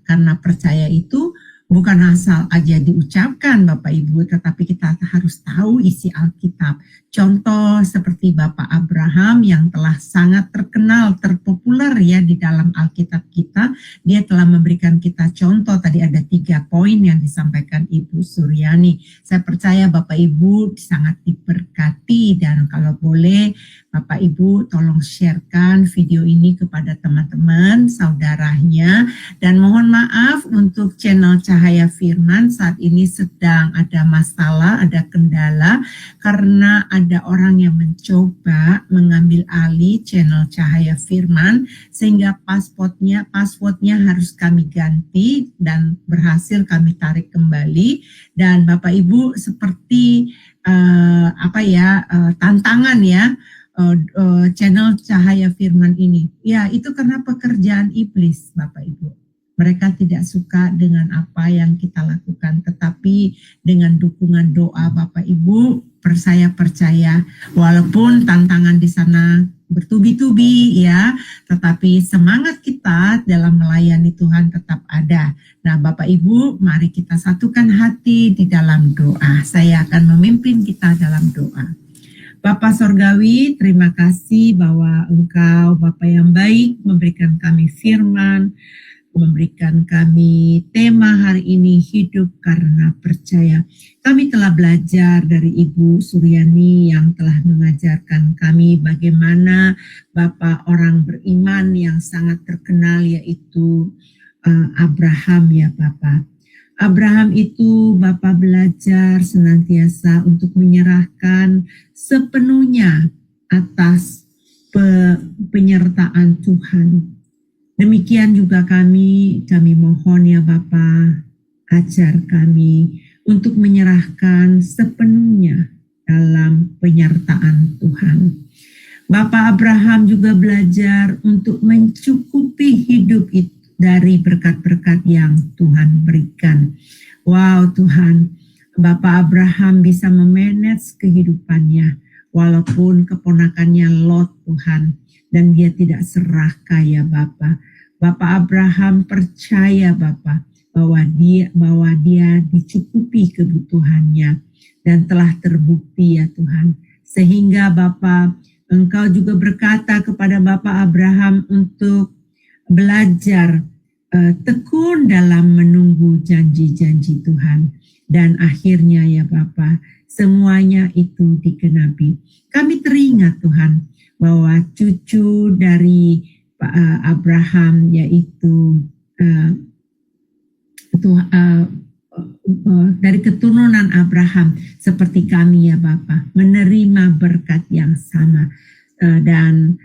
Speaker 1: karena percaya itu bukan asal aja diucapkan Bapak Ibu, tetapi kita harus tahu isi Alkitab. Contoh seperti Bapak Abraham yang telah sangat terkenal, terpopuler ya di dalam Alkitab kita. Dia telah memberikan kita contoh, tadi ada 3 poin yang disampaikan Ibu Suryani. Saya percaya Bapak Ibu sangat diberkati, dan kalau boleh Bapak Ibu tolong sharekan video ini kepada teman-teman, saudaranya. Dan mohon maaf untuk channel Cahaya Firman saat ini sedang ada masalah, ada kendala karena ada orang yang mencoba mengambil alih channel Cahaya Firman sehingga passwordnya harus kami ganti dan berhasil kami tarik kembali. Dan Bapak Ibu seperti tantangan ya. Channel Cahaya Firman ini. Ya, itu karena pekerjaan iblis, Bapak Ibu. Mereka tidak suka dengan apa yang kita lakukan, tetapi dengan dukungan doa Bapak Ibu, saya percaya walaupun tantangan di sana bertubi-tubi ya, tetapi semangat kita dalam melayani Tuhan tetap ada. Nah, Bapak Ibu, mari kita satukan hati di dalam doa. Saya akan memimpin kita dalam doa. Bapa Sorgawi, terima kasih bahwa Engkau Bapa yang baik memberikan kami firman. memberikan kami tema hari ini, hidup karena percaya. Kami telah belajar dari Ibu Suryani yang telah mengajarkan kami bagaimana Bapak orang beriman yang sangat terkenal, yaitu Abraham ya Bapak. Abraham itu Bapak belajar senantiasa untuk menyerahkan sepenuhnya atas penyertaan Tuhan. Demikian juga kami mohon ya Bapa, ajar kami untuk menyerahkan sepenuhnya dalam penyertaan Tuhan. Bapak Abraham juga belajar untuk mencukupi hidup itu dari berkat-berkat yang Tuhan berikan. Wow Tuhan, Bapak Abraham bisa memanage kehidupannya walaupun keponakannya Lot Tuhan, dan dia tidak serakah ya Bapak. Bapak Abraham percaya Bapak bahwa dia dicukupi kebutuhannya dan telah terbukti ya Tuhan. Sehingga Bapak, Engkau juga berkata kepada Bapak Abraham untuk belajar tekun dalam menunggu janji-janji Tuhan. Dan akhirnya ya Bapak, semuanya itu digenapi. Kami teringat Tuhan bahwa cucu dari Abraham yaitu dari keturunan Abraham seperti kami ya Bapak, menerima berkat yang sama, dan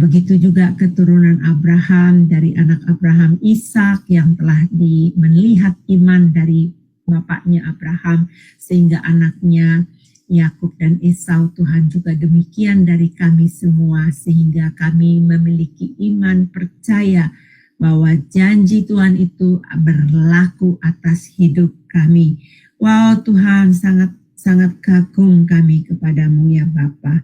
Speaker 1: begitu juga keturunan Abraham dari anak Abraham, Ishak, yang telah melihat iman dari bapaknya Abraham sehingga anaknya Yakub dan Esau. Tuhan juga demikian dari kami semua, sehingga kami memiliki iman percaya bahwa janji Tuhan itu berlaku atas hidup kami. Wow Tuhan, sangat kagum kami kepadamu ya Bapa.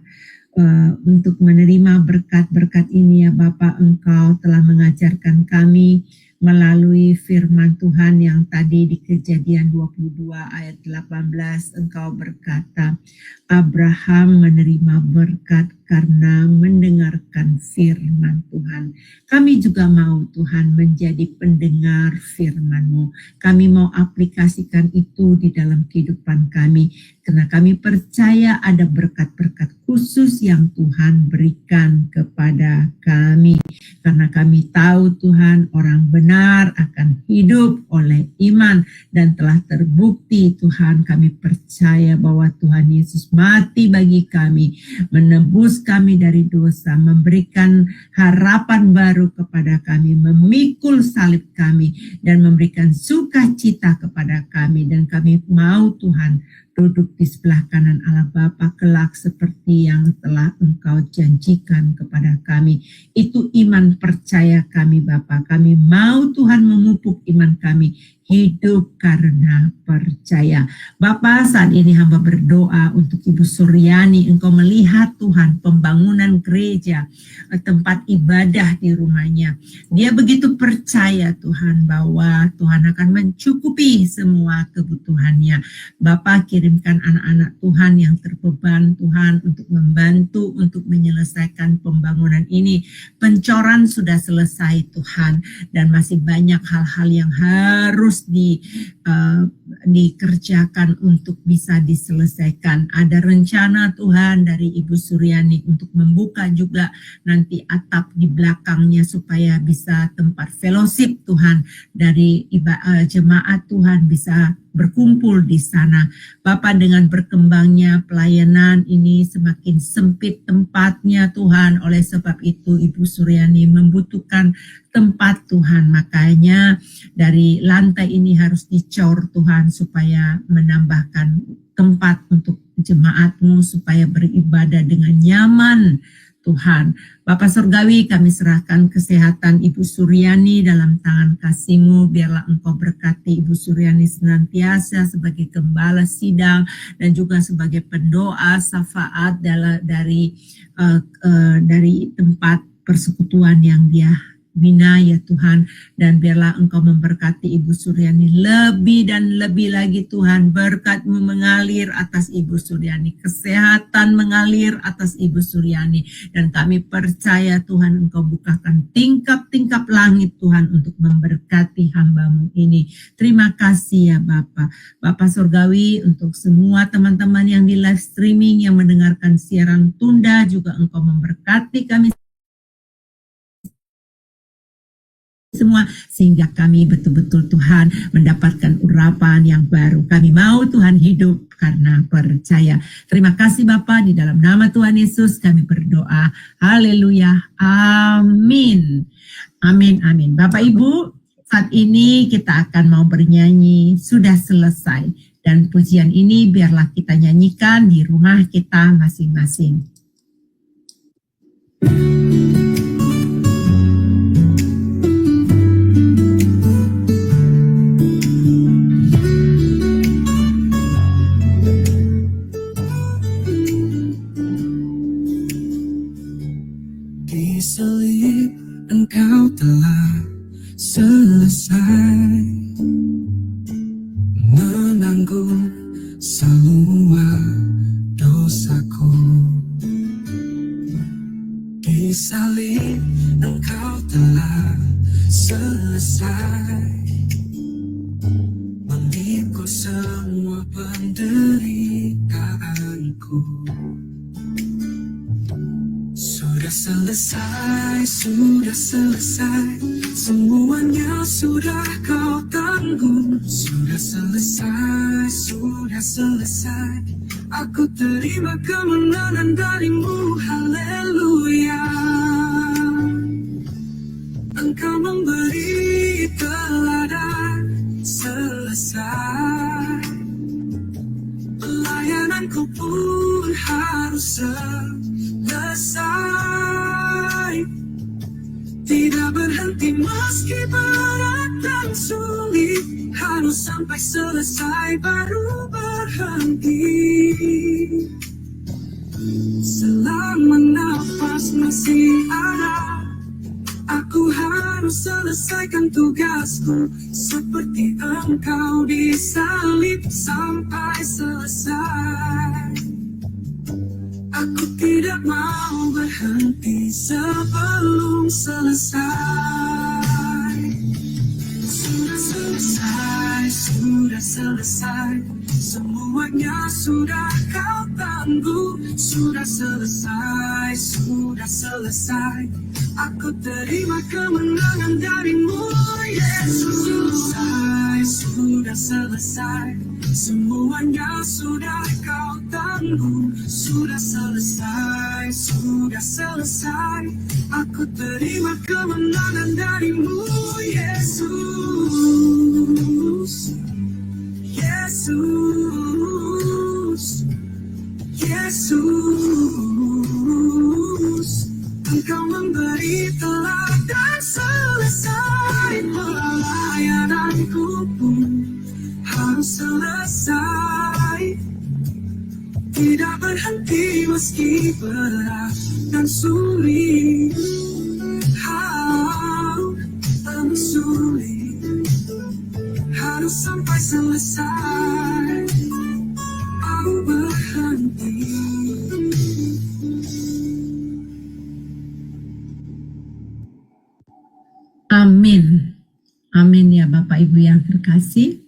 Speaker 1: Untuk menerima berkat-berkat ini ya Bapa, Engkau telah mengajarkan kami melalui firman Tuhan yang tadi di Kejadian 22 ayat 18, Engkau berkata, Abraham menerima berkat karena mendengarkan firman Tuhan. Kami juga mau Tuhan menjadi pendengar firman-Mu. Kami mau aplikasikan itu di dalam kehidupan kami, karena kami percaya ada berkat-berkat khusus yang Tuhan berikan kepada kami. Karena kami tahu Tuhan, orang benar akan hidup oleh iman, dan telah terbukti Tuhan, kami percaya bahwa Tuhan Yesus mati bagi kami, menebus kami dari dosa, memberikan harapan baru kepada kami, memikul salib kami, dan memberikan sukacita kepada kami. Dan kami mau Tuhan duduk di sebelah kanan Allah Bapa kelak seperti yang telah Engkau janjikan kepada kami. Itu iman percaya kami Bapa. Kami mau Tuhan memupuk iman kami, hidup karena percaya. Bapa, saat ini hamba berdoa untuk Ibu Suryani. Engkau melihat Tuhan pembangunan gereja, tempat ibadah di rumahnya. Dia begitu percaya Tuhan bahwa Tuhan akan mencukupi semua kebutuhannya. Bapa, kirimkan anak-anak Tuhan yang terbeban Tuhan untuk membantu untuk menyelesaikan pembangunan ini. Pencoran sudah selesai Tuhan, dan masih banyak hal-hal yang harus dikerjakan untuk bisa diselesaikan. Ada rencana Tuhan dari Ibu Suryani untuk membuka juga nanti atap di belakangnya supaya bisa tempat fellowship Tuhan dari jemaat Tuhan bisa berkumpul di sana. Bapak, dengan berkembangnya pelayanan ini semakin sempit tempatnya Tuhan. Oleh sebab itu Ibu Suryani membutuhkan tempat Tuhan. Makanya dari lantai ini harus dicor Tuhan supaya menambahkan tempat untuk jemaat-Mu supaya beribadah dengan nyaman Tuhan. Bapak Surgawi, kami serahkan kesehatan Ibu Suryani dalam tangan kasih-Mu. Biarlah Engkau berkati Ibu Suryani senantiasa sebagai gembala sidang dan juga sebagai pendoa syafaat dari tempat persekutuan yang dia bina ya Tuhan, dan biarlah Engkau memberkati Ibu Suryani lebih dan lebih lagi Tuhan. Berkat-Mu mengalir atas Ibu Suryani, kesehatan mengalir atas Ibu Suryani, dan kami percaya Tuhan Engkau bukakan tingkap-tingkap langit Tuhan untuk memberkati hamba-Mu ini. Terima kasih ya Bapak Surgawi, untuk semua teman-teman yang di live streaming yang mendengarkan siaran tunda, juga Engkau memberkati kami semua, sehingga kami betul-betul Tuhan mendapatkan urapan yang baru. Kami mau Tuhan hidup karena percaya. Terima kasih Bapak, di dalam nama Tuhan Yesus kami berdoa. Haleluya. Amin. Amin, amin. Bapak Ibu, saat ini kita akan mau bernyanyi Sudah Selesai. Dan pujian ini biarlah kita nyanyikan di rumah kita masing-masing.
Speaker 3: Salib Engkau telah selesai menanggung semua dosaku. Di salib Engkau telah selesai memikul semua penderitaanku. Sudah selesai, semuanya sudah Kau tanggung. Sudah selesai, aku terima kemenangan dari-Mu, haleluya. Engkau memberi teladan, selesai. Pelayananku pun harus selesai. Tidak berhenti meski berat dan sulit, harus sampai selesai baru berhenti. Selama nafas masih ada, aku harus selesaikan tugasku, seperti Engkau disalib sampai selesai. Aku tidak mau berhenti sebelum selesai. Sudah selesai, semuanya sudah Kau tanggung. Sudah selesai, aku terima kemenangan dari-Mu, Yesus. Sudah selesai, semuanya sudah Kau tanggung. Sudah selesai, aku terima kemenangan dari-Mu, Yesus. Engkau memberi teladan, selesai. Pelayananku pun harus selesai. Tidak berhenti meski berat dan sulit. Harus sampai selesai, aku berhenti.
Speaker 1: Amin. Amin ya Bapak Ibu yang terkasih.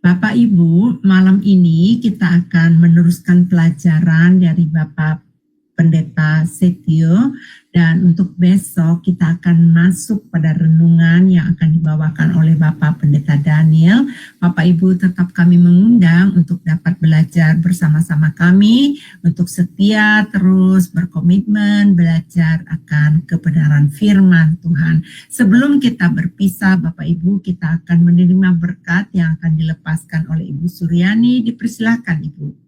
Speaker 1: Bapak Ibu, malam ini kita akan meneruskan pelajaran dari Bapak Pendeta Setio, dan untuk besok kita akan masuk pada renungan yang akan dibawakan oleh Bapak Pendeta Daniel. Bapak Ibu, tetap kami mengundang untuk dapat belajar bersama-sama kami, untuk setia terus berkomitmen belajar akan kebenaran firman Tuhan. Sebelum kita berpisah Bapak Ibu, kita akan menerima berkat yang akan dilepaskan oleh Ibu Suryani. Dipersilakan Ibu.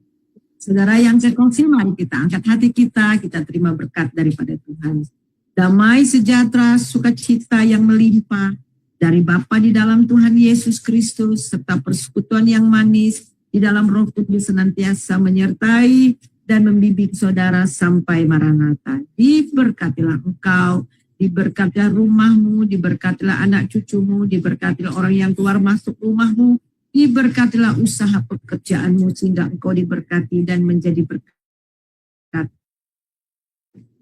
Speaker 2: Saudara yang terkasih, mari kita angkat hati kita terima berkat daripada Tuhan. Damai sejahtera, sukacita yang melimpah dari Bapa di dalam Tuhan Yesus Kristus, serta persekutuan yang manis di dalam Roh Kudus senantiasa menyertai dan membimbing saudara sampai Maranatha. Diberkatilah engkau Diberkatilah rumahmu, diberkatilah anak cucumu, diberkatilah orang yang keluar masuk rumahmu, diberkatilah usaha pekerjaanmu sehingga engkau diberkati dan menjadi berkat.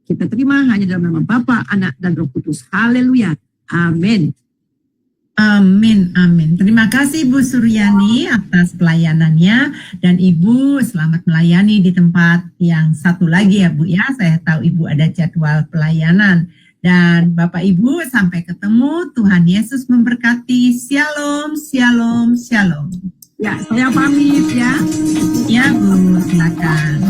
Speaker 2: Kita terima hanya dalam nama Bapa, Anak, dan Roh Kudus. Haleluya. Amin.
Speaker 1: Amin, amin. Terima kasih Bu Suryani atas pelayanannya, dan Ibu selamat melayani di tempat yang satu lagi ya Bu ya. Saya tahu Ibu ada jadwal pelayanan. Dan Bapak Ibu sampai ketemu. Tuhan Yesus memberkati. Shalom, shalom, shalom.
Speaker 2: Ya, saya pamit ya.
Speaker 1: Ya Bu, silakan.